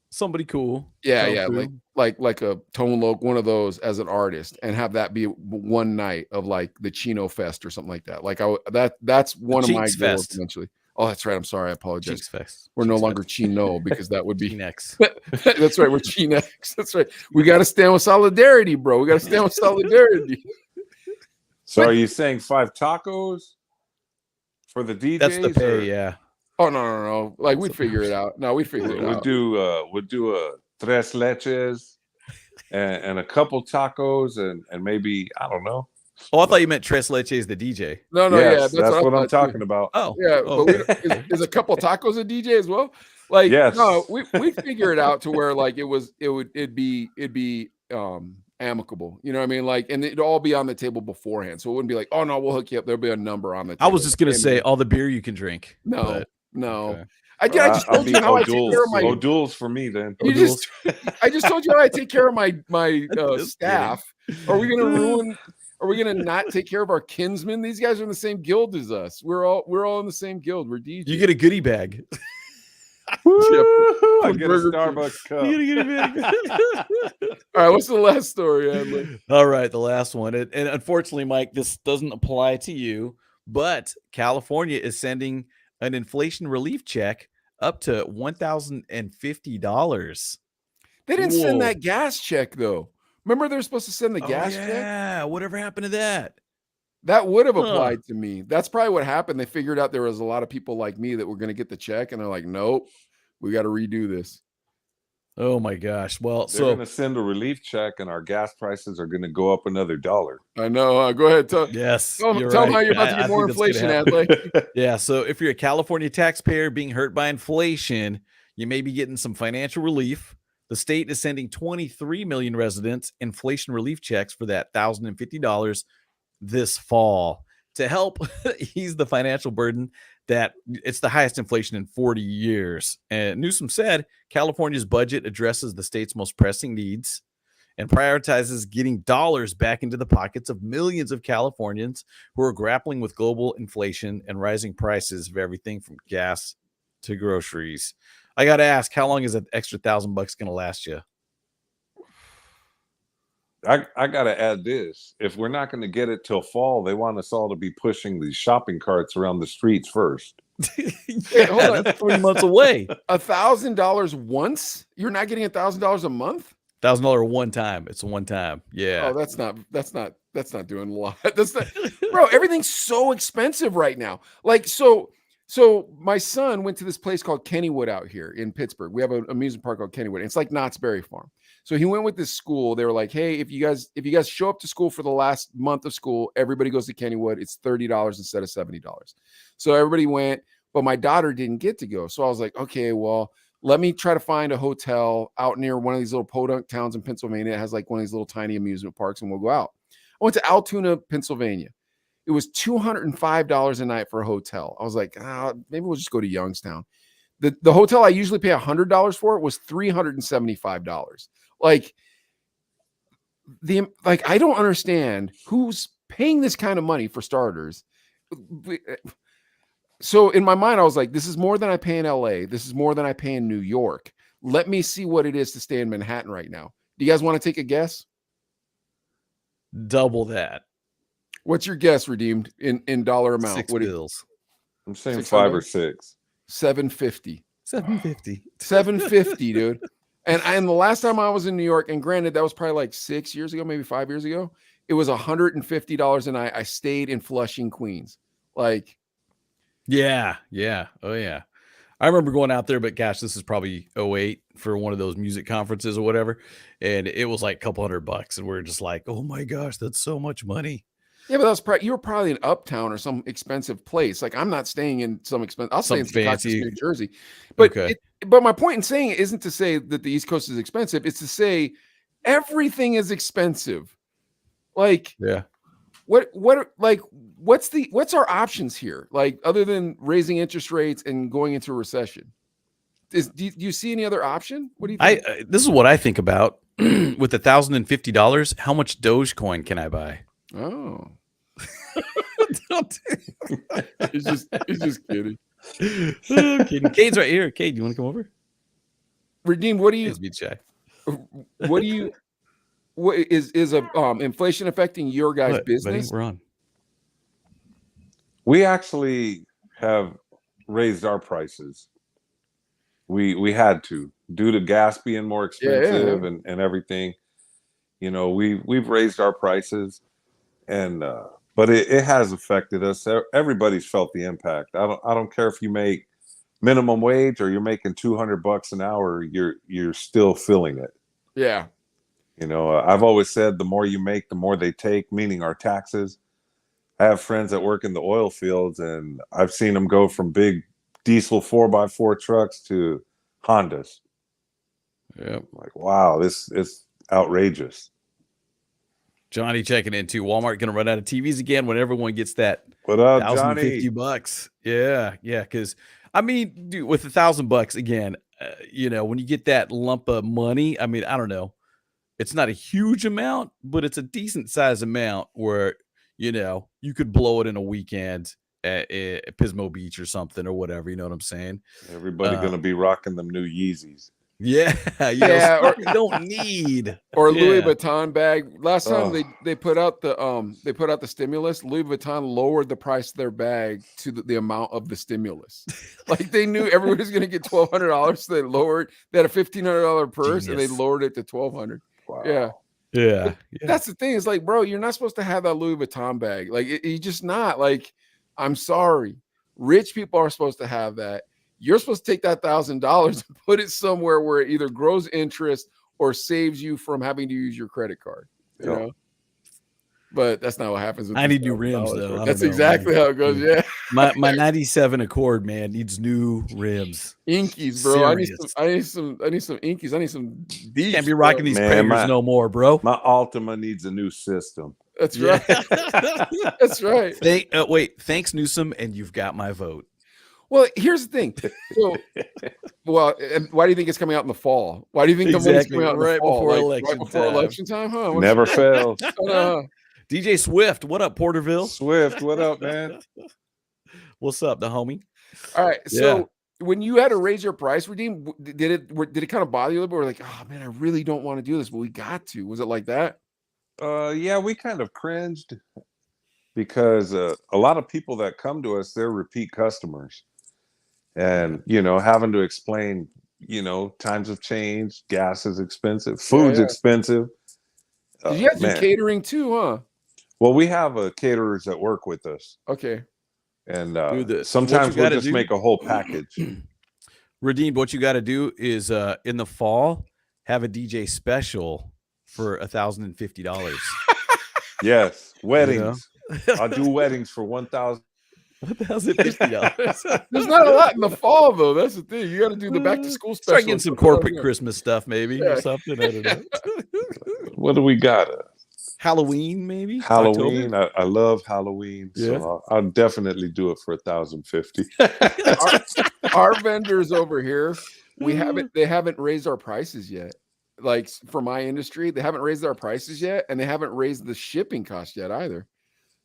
Somebody cool. yeah, like a Tone Loc, one of those as an artist, and have that be one night of like the Chino Fest or something like that. Like that's one of my goals Fest. eventually. Oh, that's right. I'm sorry. I apologize. Cheeks Fest. We're no Cheeks longer Fest. Chino because that would be Next. That's right. We're Chinex. That's right. We got to stand with solidarity, bro. We got to stand with solidarity. So are you saying 5 tacos for the DJs? That's the pay, yeah. Oh no. Like we'd figure it out. No, we'd figure it We'll out. do a tres leches and a couple tacos and maybe, I don't know. Oh, I thought you meant Tres Leches, the DJ. No, Yes, yeah, that's what I'm thought, talking too. about. Oh, Yeah, oh. but is a couple tacos a DJ as well? Like, Yes. no, we figure it out to where like it'd be amicable. You know what I mean? Like, and it'd all be on the table beforehand. So it wouldn't be like, oh no, we'll hook you up. There'll be a number on the table. I was just gonna say all the beer you can drink. No, but, no. okay. I just told you how I take care of my O'Doul's for me then. I just told you how I take care of my staff. Are we gonna not take care of our kinsmen? These guys are in the same guild as us. We're all in the same guild. We're DJs. You get a goodie bag. I get a Starbucks cup. You get a goodie bag. All right, what's the last story, Adley? All right, the last one. And unfortunately, Mike, this doesn't apply to you, but California is sending an inflation relief check up to $1,050. They didn't send that gas check though. Remember they're supposed to send the gas check? Yeah, whatever happened to that? That would have applied to me. That's probably what happened. They figured out there was a lot of people like me that were going to get the check, and they're like, "Nope, we got to redo this." Oh my gosh! Well, they're going to send a relief check, and our gas prices are going to go up another $1. I know. Go ahead. Tell them how you're about to get more inflation, Adley. Yeah. So if you're a California taxpayer being hurt by inflation, you may be getting some financial relief. The state is sending 23 million residents inflation relief checks for that $1,050 this fall to help ease the financial burden that it's the highest inflation in 40 years. And Newsom said California's budget addresses the state's most pressing needs and prioritizes getting dollars back into the pockets of millions of Californians who are grappling with global inflation and rising prices of everything from gas to groceries. I got to ask, how long is that extra $1,000 going to last you? I got to add this. If we're not going to get it till fall, they want us all to be pushing these shopping carts around the streets first. Yeah, that's 3 months away. $1,000 once? You're not getting $1,000 a month? $1,000 one time. It's a one time. Yeah. Oh, that's not doing a lot. That's not, bro. Everything's so expensive right now. Like, so my son went to this place called Kennywood out here in Pittsburgh. We have an amusement park called Kennywood. It's like Knott's Berry Farm. So he went with this school. They were like, hey, if you guys show up to school for the last month of school, everybody goes to Kennywood. It's $30 instead of $70. So everybody went, but my daughter didn't get to go. So I was like, okay, well, let me try to find a hotel out near one of these little podunk towns in Pennsylvania. It has like one of these little tiny amusement parks, and we'll go out. I went to Altoona, Pennsylvania. It was $205 a night for a hotel. I was like, maybe we'll just go to Youngstown. The hotel I usually pay $100 for was $375. Like, I don't understand who's paying this kind of money for starters. So in my mind, I was like, this is more than I pay in LA. This is more than I pay in New York. Let me see what it is to stay in Manhattan right now. Do you guys want to take a guess? Double that. What's your guess, Redeemed, in dollar amount? Six bills. I'm saying 5 or 6. 750. 750. 750, dude. And the last time I was in New York, and granted, that was probably like 6 years ago, maybe 5 years ago, it was $150 a night. I stayed in Flushing, Queens. Like, yeah. Oh, yeah. I remember going out there, but gosh, this is probably '08 for one of those music conferences or whatever. And it was like a couple $100. And we're just like, oh my gosh, that's so much money. Yeah, but you were probably in Uptown or some expensive place. Like I'm not staying in some expensive. I'll stay in fancy New Jersey. But Okay. but my point in saying it isn't to say that the East Coast is expensive. It's to say everything is expensive. Like Yeah. what's our options here? Like other than raising interest rates and going into a recession, do you see any other option? What do you think? This is what I think about with $1,050. How much Dogecoin can I buy? Oh, he's just kidding. I'm kidding. Cade's right here. Cade, you want to come over? Redeem, what do you? Cade's being shy. What do you? What is inflation affecting your guys' What, business? buddy? We're on. We actually have raised our prices. We had to, due to gas being more expensive and everything. You know, we've raised our prices, and but it has affected us. Everybody's felt the impact. I don't care if you make minimum wage or you're making $200 an hour, you're still feeling it. Yeah. You know, I've always said the more you make, the more they take, meaning our taxes. I have friends that work in the oil fields, and I've seen them go from big diesel 4x4 trucks to Hondas. Yeah. Like, wow, this is outrageous. Johnny checking in too. Walmart going to run out of TVs again when everyone gets that What up, Johnny? $1,050. Yeah. Because I mean, dude, with $1,000 again, you know, when you get that lump of money, I mean, I don't know. It's not a huge amount, but it's a decent size amount where, you know, you could blow it in a weekend at Pismo Beach or something or whatever. You know what I'm saying? Everybody going to be rocking them new Yeezys. Yeah. Yeah. Or you don't need. Or Louis Vuitton bag. Last time Oh. they put out the stimulus, Louis Vuitton lowered the price of their bag to the amount of the stimulus. Like they knew everybody was going to get $1,200, so they lowered. They had a $1,500 purse, and they lowered it to $1,200. Wow. Yeah. That's the thing. It's like, bro, you're not supposed to have that Louis Vuitton bag. Like you're just not. Like, I'm sorry, rich people are supposed to have that. You're supposed to take that $1,000 and put it somewhere where it either grows interest or saves you from having to use your credit card. You know, but that's not what happens. With I need new rims though. That's exactly how it goes. Yeah, my 97 Accord, man, needs new rims. Inkies, bro. Serious. I need some Inkies. I need some D's. Can't be rocking these Kragers no more, bro. My Altima needs a new system. That's right. That's right. Wait, thanks Newsom, and you've got my vote. Well, here's the thing. So, and why do you think it's coming out in the fall? Why do you think the money's coming out right in the fall? before Right before election time? Huh? Never fails. DJ Swift, what up, Porterville? Swift, what up, man? What's up, the homie? All right. So when you had to raise your price, Redeem, did it kind of bother you a little bit? Or like, oh man, I really don't want to do this, but we got to. Was it like that? Yeah, we kind of cringed because a lot of people that come to us, they're repeat customers. And, you know, having to explain, you know, times have changed, gas is expensive, food's expensive. Did you have some catering too, huh? Well, we have caterers that work with us. Okay. And sometimes we'll just make a whole package. Redeemed, what you got to do is in the fall, have a DJ special for $1,050. Yes, weddings. You know? I'll do weddings for $1,050. There's not a lot in the fall though. That's the thing. You got to do the back to school special. Start getting some corporate Christmas stuff, maybe or something. I don't know. What do we got? Halloween, maybe. Halloween. I love Halloween, so I'll definitely do it for $1,050. Our vendors over here, they haven't raised our prices yet. Like for my industry, they haven't raised our prices yet, and they haven't raised the shipping cost yet either.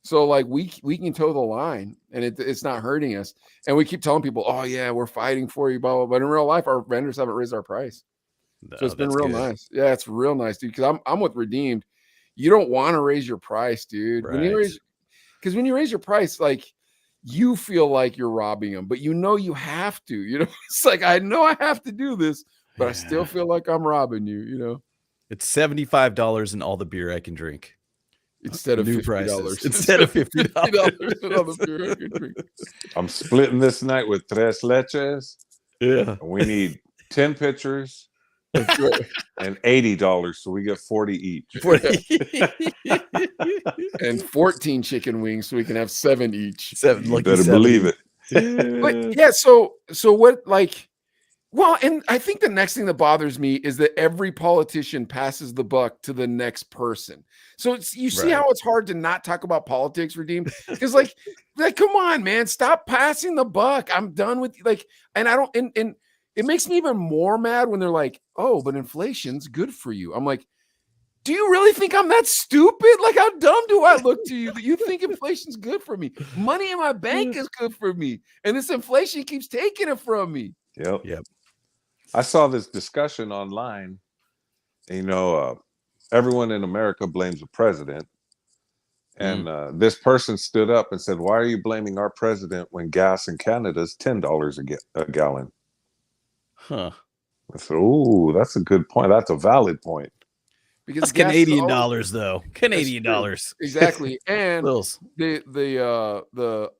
So like we can toe the line, and it's not hurting us. And we keep telling people, oh yeah, we're fighting for you, blah blah. But in real life, our vendors haven't raised our price. So it's been real nice. Yeah, it's real nice, dude. Because I'm with Redeemed. You don't want to raise your price, dude. Right. When you raise your price, like you feel like you're robbing them, but you know you have to. You know, it's like I know I have to do this, but I still feel like I'm robbing you. You know, it's $75 and all the beer I can drink. Instead of new $50. prices. Instead of $50. I'm splitting this night with tres leches. Yeah. And we need 10 pictures That's right. and $80, so we get 40 each. And 14 chicken wings, so we can have 7 each. Seven, You lucky better 70. believe it. But yeah, so what, like, well, and I think the next thing that bothers me is that every politician passes the buck to the next person. So it's, you see Right. how it's hard to not talk about politics, Redeem? Because like come on, man, stop passing the buck. I'm done with like, and I don't, and it makes me even more mad when they're like, oh, but inflation's good for you. I'm like, do you really think I'm that stupid? Like, how dumb do I look to you that you think inflation's good for me? Money in my bank is good for me, and this inflation keeps taking it from me. Yep. I saw this discussion online. You know, everyone in America blames the president. And this person stood up and said, why are you blaming our president when gas in Canada is $10 a gallon? Huh. I said, oh, that's a good point. That's a valid point. Because That's gas is Canadian always- dollars, though. Canadian true. dollars. Exactly. And Bills. the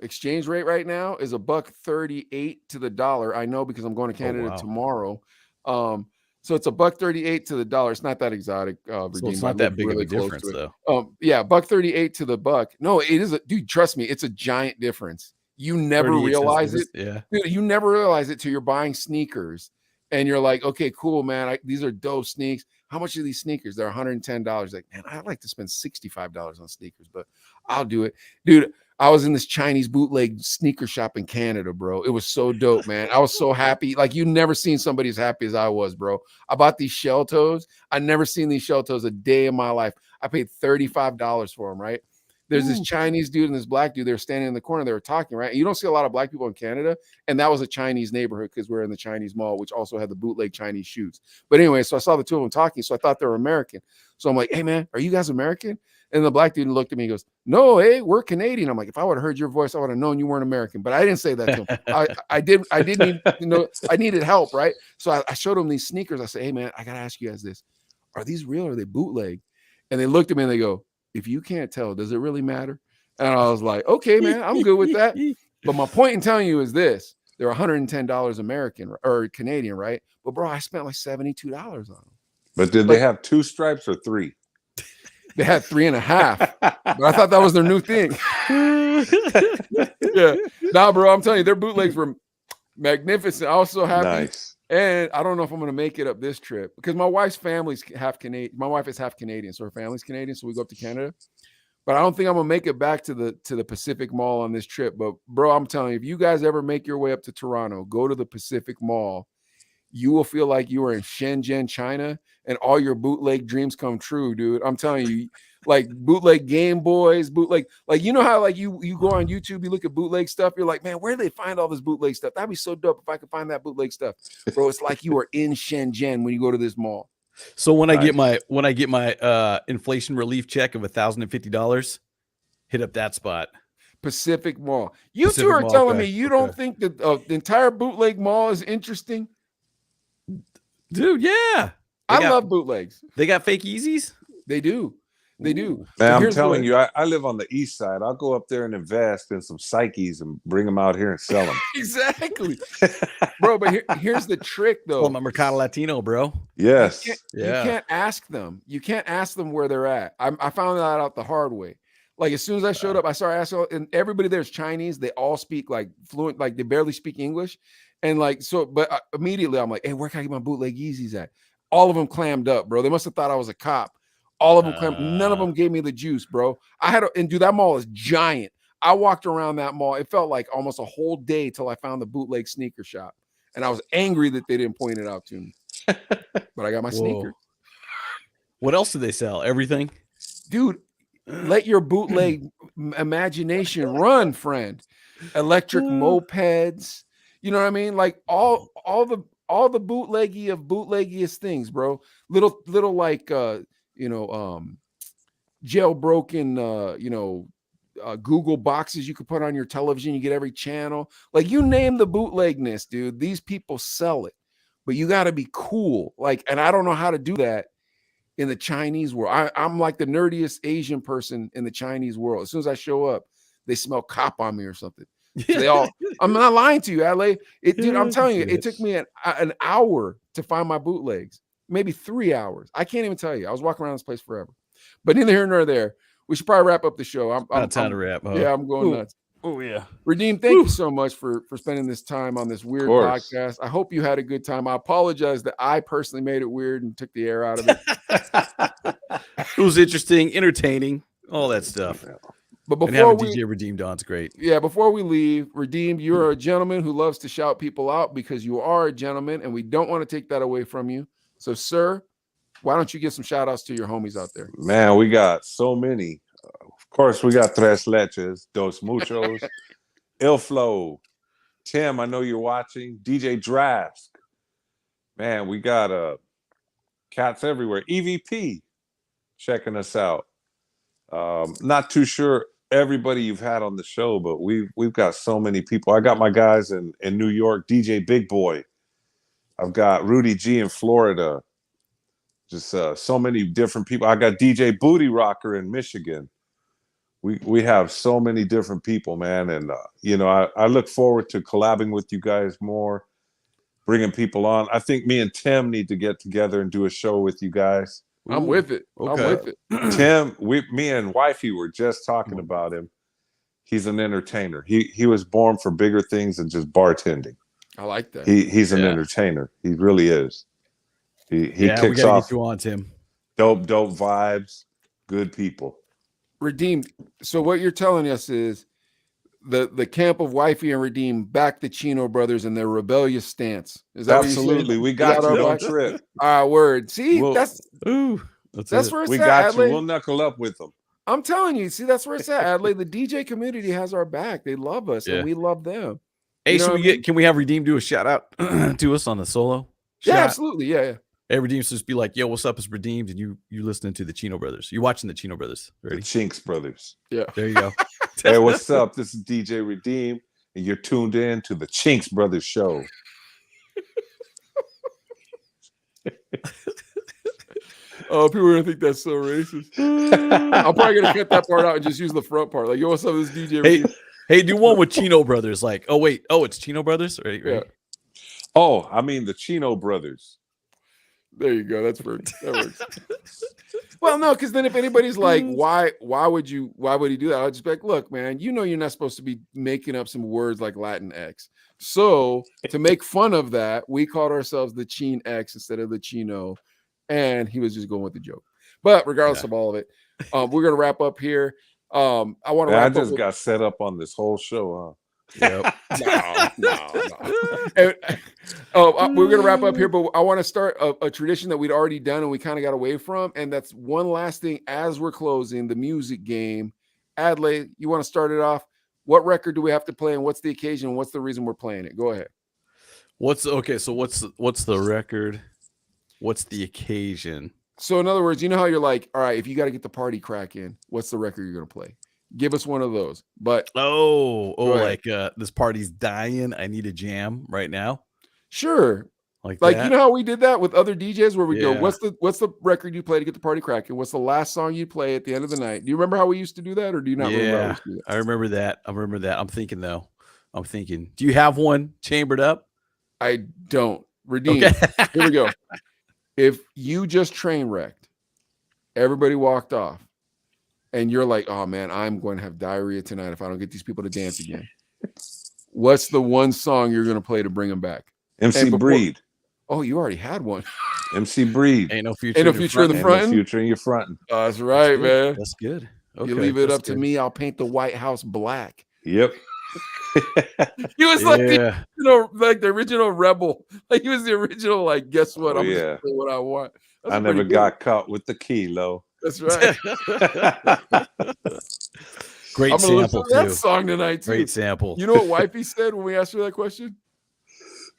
exchange rate right now is $1.38 to the dollar. I know because I'm going to Canada wow. tomorrow. So it's $1.38 to the dollar. It's not that exotic. So it's not that big of a difference, though. Yeah, $1.38 to the buck. No, it is dude. Trust me, it's a giant difference. You never 38 realize cents, it. Yeah. Dude, you never realize it till you're buying sneakers, and you're like, okay, cool, man. These are dope sneaks. How much are these sneakers? They're $110. Like, man, I'd like to spend $65 on sneakers, but I'll do it, dude. I was in this Chinese bootleg sneaker shop in Canada, bro. It was so dope, man. I was so happy. Like, you never seen somebody as happy as I was, bro. I bought these shell toes. I never seen these shell toes a day in my life. I paid $35 for them, right? There's this Chinese dude and this black dude. They were standing in the corner. They were talking, right? And you don't see a lot of black people in Canada. And that was a Chinese neighborhood because we're in the Chinese mall, which also had the bootleg Chinese shoes. But anyway, so I saw the two of them talking. So I thought they were American. So I'm like, hey, man, are you guys American? And the black dude looked at me and goes, no, hey, we're Canadian. I'm like, if I would have heard your voice, I would have known you weren't American. But I didn't say that to him. I didn't need, I needed help, right? So I showed him these sneakers. I said, hey, man, I got to ask you guys this. Are these real or are they bootleg? And they looked at me and they go, if you can't tell, does it really matter? And I was like, okay, man, I'm good with that. But my point in telling you is this. They're $110 American or Canadian, right? But bro, I spent like $72 on them. But did they have 2 stripes or 3? They had 3.5. But I thought that was their new thing. Yeah. Nah, bro, I'm telling you, their bootlegs were magnificent. I was so happy. Nice. And I don't know if I'm going to make it up this trip because my wife's family's half Canadian. My wife is half Canadian, so her family's Canadian. So we go up to Canada. But I don't think I'm gonna make it back to the Pacific Mall on this trip. But bro, I'm telling you, if you guys ever make your way up to Toronto, go to the Pacific Mall. You will feel like you are in Shenzhen, China, and all your bootleg dreams come true, dude. I'm telling you, like bootleg Game Boys, bootleg, like you know how like you go on YouTube, you look at bootleg stuff, you're like, man, where do they find all this bootleg stuff? That'd be so dope if I could find that bootleg stuff, bro. It's like you are in Shenzhen when you go to this mall. So when I get my inflation relief check of $1,050, hit up that spot. Pacific Mall. You Pacific two are Mall, telling okay, me you don't think that the entire bootleg mall is interesting? Dude, yeah. I love bootlegs. They got fake Yeezys? They do. They do. Man, I'm here's telling what- you, I live on the east side. I'll go up there and invest in some Psyches and bring them out here and sell them. Exactly. Bro, but here's the trick though. Oh, I'm a Mercado Latino, bro. Yes. You Yeah. can't ask them. You can't ask them where they're at. I found that out the hard way. Like as soon as I showed up, I started asking, and everybody there's Chinese. They all speak like fluent, like they barely speak English. And like, so, but immediately I'm like, hey, where can I get my bootleg Yeezys at? All of them clammed up, bro. They must have thought I was a cop. All of them clammed. None of them gave me the juice, bro. And dude, that mall is giant. I walked around that mall. It felt like almost a whole day till I found the bootleg sneaker shop. And I was angry that they didn't point it out to me. But I got my sneakers. What else do they sell? Everything? Dude, let your bootleg imagination run, friend. Electric mopeds. You know what I mean? Like all the bootleggy of bootleggiest things, bro. Little like jailbroken Google boxes you could put on your television. You get every channel. Like you name the bootlegness, dude. These people sell it, but you got to be cool. Like, and I don't know how to do that in the Chinese world. I'm like the nerdiest Asian person in the Chinese world. As soon as I show up, they smell cop on me or something. So they all. I'm not lying to you, Adley. Dude, I'm telling you, it took me an hour to find my bootlegs. Maybe 3 hours. I can't even tell you. I was walking around this place forever. But neither here nor there. We should probably wrap up the show. I'm time to wrap. Huh? Yeah, I'm going nuts. Oh yeah. Redeem, thank you so much for spending this time on this weird podcast. I hope you had a good time. I apologize that I personally made it weird and took the air out of it. It was interesting, entertaining, all that stuff. But before DJ Redeem Don's great. Yeah, before we leave, Redeem, you're a gentleman who loves to shout people out because you are a gentleman, and we don't want to take that away from you. So, sir, why don't you give some shout outs to your homies out there? Man, we got so many. Of course, we got Tres Leches, Dos Muchos, Il Flow, Tim, I know you're watching, DJ Drask. Man, we got cats everywhere. EVP checking us out. Not too sure everybody you've had on the show, but we've got so many people. I got my guys in New York, DJ Big Boy. I've got Rudy G in Florida. Just so many different people. I got DJ Booty Rocker in Michigan. We have so many different people, man. And, I look forward to collabing with you guys more, bringing people on. I think me and Tim need to get together and do a show with you guys. I'm with it. Okay. I'm with it. Tim, me and Wifey were just talking about him. He's an entertainer. He was born for bigger things than just bartending. I like that. He's an entertainer. He really is. He kicks we gotta off. Get you on, Tim. Dope vibes, good people. Redeem. So what you're telling us is the camp of Wifey and Redeem back the Chino brothers and their rebellious stance. Is that absolutely? We got you. Don't trip. Word. See, that's where it's we at. got Adley. you. We'll knuckle up with them. I'm telling you. See, that's where it's at. Adley, the DJ community has our back. They love us, and we love them. Hey, can we have Redeem do a shout out to us on the solo? Yeah, absolutely. Yeah. Hey, Redeem, just be like, yo, what's up? It's Redeemed, and you listening to the Chino Brothers. You're watching the Chino Brothers. Ready? The Chinks Brothers. Yeah. There you go. Hey, what's up? This is DJ Redeem, and you're tuned in to the Chinks Brothers show. Oh, people are gonna think that's so racist. I'm probably gonna cut that part out and just use the front part. Like, yo, what's up? This DJ. Hey, do one with Chino Brothers. Like, it's Chino Brothers, right? Yeah. Oh, I mean the Chino Brothers. There you go. That works. Well, no, because then if anybody's like, why would he do that? I'll just be like, look, man, you're not supposed to be making up some words like Latin X. So to make fun of that, we called ourselves the Chin X instead of the Chino, and he was just going with the joke. But regardless of all of it, we're gonna wrap up here. I want to. I just got set up on this whole show, huh? Yep. No. We're gonna wrap up here, but I want to start a tradition that we'd already done and we kind of got away from, and that's one last thing as we're closing the music game. Adley, you want to start it off? What record do we have to play, and what's the occasion? What's the reason we're playing it? Go ahead. What's the record? What's the occasion? So in other words, you know how you're like, all right, if you got to get the party cracking, what's the record you're gonna play? Give us one of those. But like this party's dying. I need a jam right now. Sure. Like that? You know how we did that with other DJs where we go, what's the record you play to get the party cracking? What's the last song you play at the end of the night? Do you remember how we used to do that, or do you not remember how we used to do that? I remember that. I'm thinking. Do you have one chambered up? I don't. Redeem. Okay. Here we go. If you just train wrecked, everybody walked off, and you're like, oh man, I'm going to have diarrhea tonight if I don't get these people to dance again. What's the one song you're going to play to bring them back? MC Breed. Oh, you already had one. MC Breed. Ain't no future. In the front. Ain't no future in your front. Oh, that's right, man. That's good. Okay, you leave it up to me, I'll paint the White House black. Yep. He was like the original rebel. Like he was the original, like, guess what? I'm gonna play what I want. That's I never got caught with the kilo. That's right. Great sample too. That song tonight too. Great sample. You know what Wifey said when we asked her that question?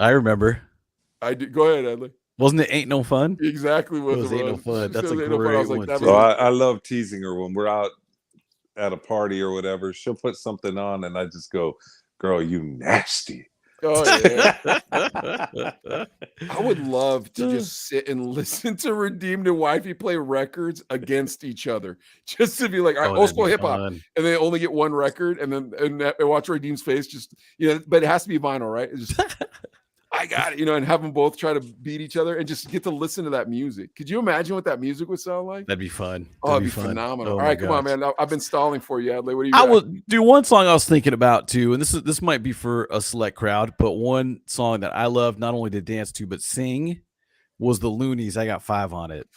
I remember. I did. Go ahead, Adley. Wasn't it Ain't No Fun? Exactly what it was. Ain't No Fun. That's a great one. I love teasing her when we're out at a party or whatever. She'll put something on and I just go, girl, you nasty. Oh yeah. I would love to just sit and listen to Redeemed and Wifey play records against each other, just to be like, all right, Oh, old that'd be school hip hop, fun. and they only get one record, and then and watch Redeem's face, just but it has to be vinyl, right? It's just I got it, and have them both try to beat each other and just get to listen to that music. Could you imagine what that music would sound like? That'd be fun. Oh, That'd it'd be fun. phenomenal. Oh, All my right, come on, gosh. man. I've been stalling for you, Adley. What do you I got? will do one song I was thinking about too, and this might be for a select crowd, but one song that I love not only to dance to but sing was the Loonies. I Got 5 on it,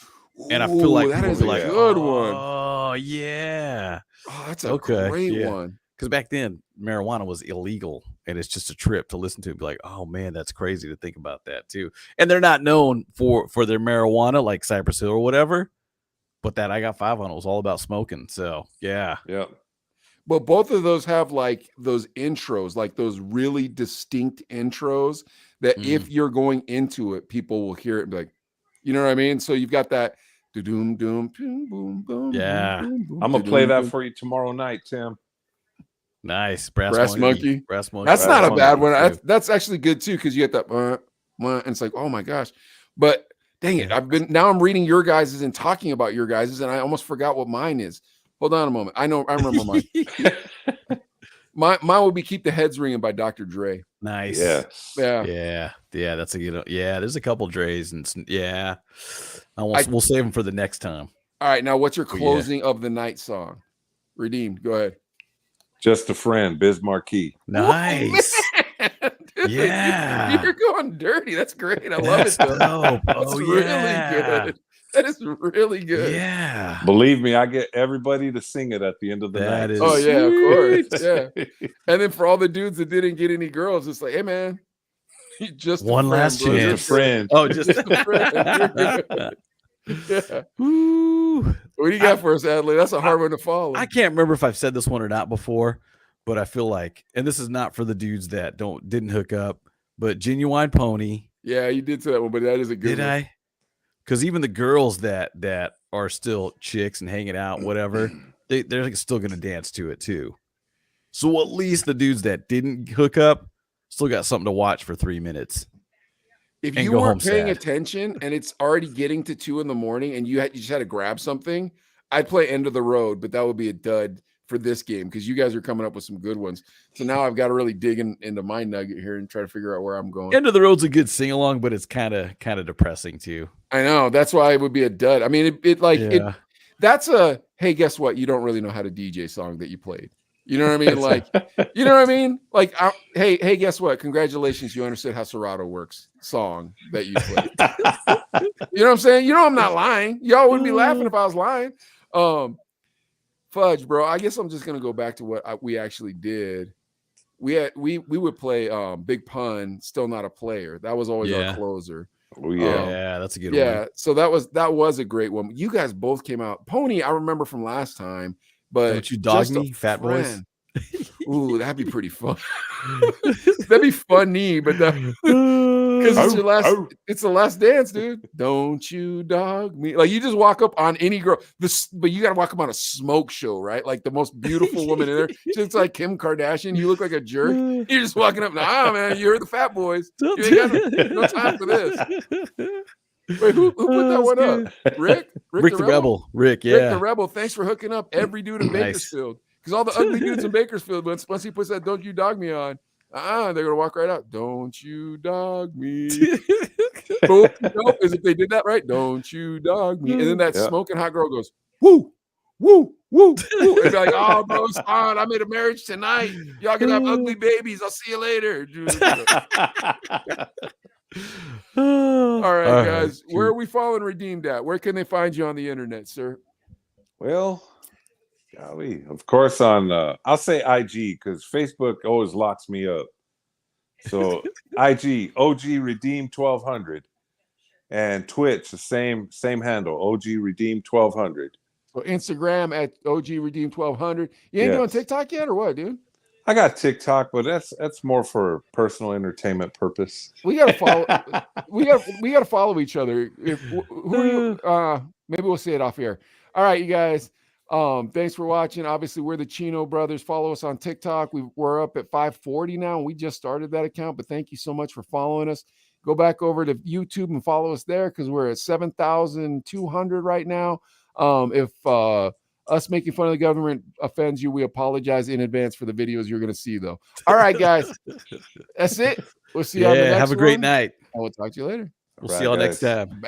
and I feel like that people is be a like, good one. "Oh yeah, Oh, that's a great one." Because back then marijuana was illegal, and it's just a trip to listen to. And be like, "Oh man, that's crazy to think about that too." And they're not known for their marijuana like Cypress Hill or whatever. But that I Got 5 on it was all about smoking. So yeah. But both of those have like those intros, like those really distinct intros that if you're going into it, people will hear it and be like, you know what I mean? So you've got that doom doom boom boom boom. Yeah. I'm gonna play that for you tomorrow night, Tim. Nice. Brass Monkey. Brass Monkey. That's not a bad one. Too. That's actually good too, because you get that and it's like, oh my gosh. But dang it, I'm reading your guys's and talking about your guys's, and I almost forgot what mine is. Hold on a moment. I remember mine. Mine would be "Keep the Heads Ringing" by Dr. Dre. Nice. Yes. Yeah. That's a good. Yeah, there's a couple Dre's, and we'll save them for the next time. All right, now what's your closing of the night song? Redeemed. Go ahead. Just a Friend, Biz Marquee. Nice. Dude, Yeah. you're going dirty. That's great. I love it. Though. That's really good. That is really good. Yeah. Believe me, I get everybody to sing it at the end of the night. Oh yeah, of course. Yeah. And then for all the dudes that didn't get any girls, it's like, hey man, just one last chance. Just a friend. Oh, just a friend. Yeah. Ooh. What do you got for us, Adley? That's a hard one to follow. I can't remember if I've said this one or not before, but I feel like, and this is not for the dudes that didn't hook up, but Genuine Pony. Yeah, you did say that one, but that is a good one. I? Because even the girls that are still chicks and hanging out, whatever, they're still gonna dance to it too. So at least the dudes that didn't hook up still got something to watch for 3 minutes. If you weren't paying attention and it's already getting to 2 a.m. and you just had to grab something, I'd play End of the Road, but that would be a dud for this game because you guys are coming up with some good ones. So now I've got to really dig into my nugget here and try to figure out where I'm going. End of the Road's a good sing along, but it's kind of depressing too. I know, that's why it would be a dud. I mean, that's a hey, guess what? You don't really know how to DJ song that you played. You know what I mean? Like, you know what I mean? Like, hey, guess what? Congratulations, you understood how Serato works. Song that you played. You know what I'm saying? You know I'm not lying. Y'all wouldn't be laughing if I was lying. Fudge, bro. I guess I'm just gonna go back to what we actually did. We would play Big Pun, Still Not a Player. That was always our closer. Oh yeah, yeah, that's a good one. Yeah, so that was a great one. You guys both came out. Pony, I remember from last time. But don't you dog me, Fat Boys? Ooh, that'd be pretty fun. That'd be funny, but because it's the last dance, dude. Don't you dog me? Like you just walk up on any girl. But you gotta walk up on a smoke show, right? Like the most beautiful woman in there. Just like Kim Kardashian. You look like a jerk. You're just walking up. Nah, man, you're the Fat Boys. You ain't got no time for this. Wait, who put that one up? Rick the Rebel. Rick, yeah. Rick the Rebel. Thanks for hooking up every dude in Bakersfield. Because all the ugly dudes in Bakersfield, once he puts that "Don't You Dog Me" on, they're gonna walk right out. Don't you dog me? Nope, as if they did that right. Don't you dog me? And then that smoking hot girl goes, woo, woo, woo, woo. And they're like, oh, bro, it's fine. I made a marriage tonight. Y'all can have ugly babies. I'll see you later. All right, guys. Where are we following Redeemed at? Where can they find you on the internet, sir? Well, golly, of course on I'll say IG because Facebook always locks me up. So IG OG Redeem 1200 and Twitch the same handle OG Redeem 1200. So Instagram at OG Redeem 1200. You ain't doing TikTok yet or what, dude? I got TikTok, but that's more for personal entertainment purpose. We gotta follow. we gotta follow each other. Who are you? Maybe we'll say it off here. All right, you guys. Thanks for watching. Obviously, we're the Chino Brothers. Follow us on TikTok. We're up at 540 now. We just started that account, but thank you so much for following us. Go back over to YouTube and follow us there because we're at 7,200 right now. If us making fun of the government offends you, we apologize in advance for the videos you're going to see, though. All right, guys. That's it. We'll see you on the next one. Have a great night. And we'll talk to you later. We'll see y'all next time.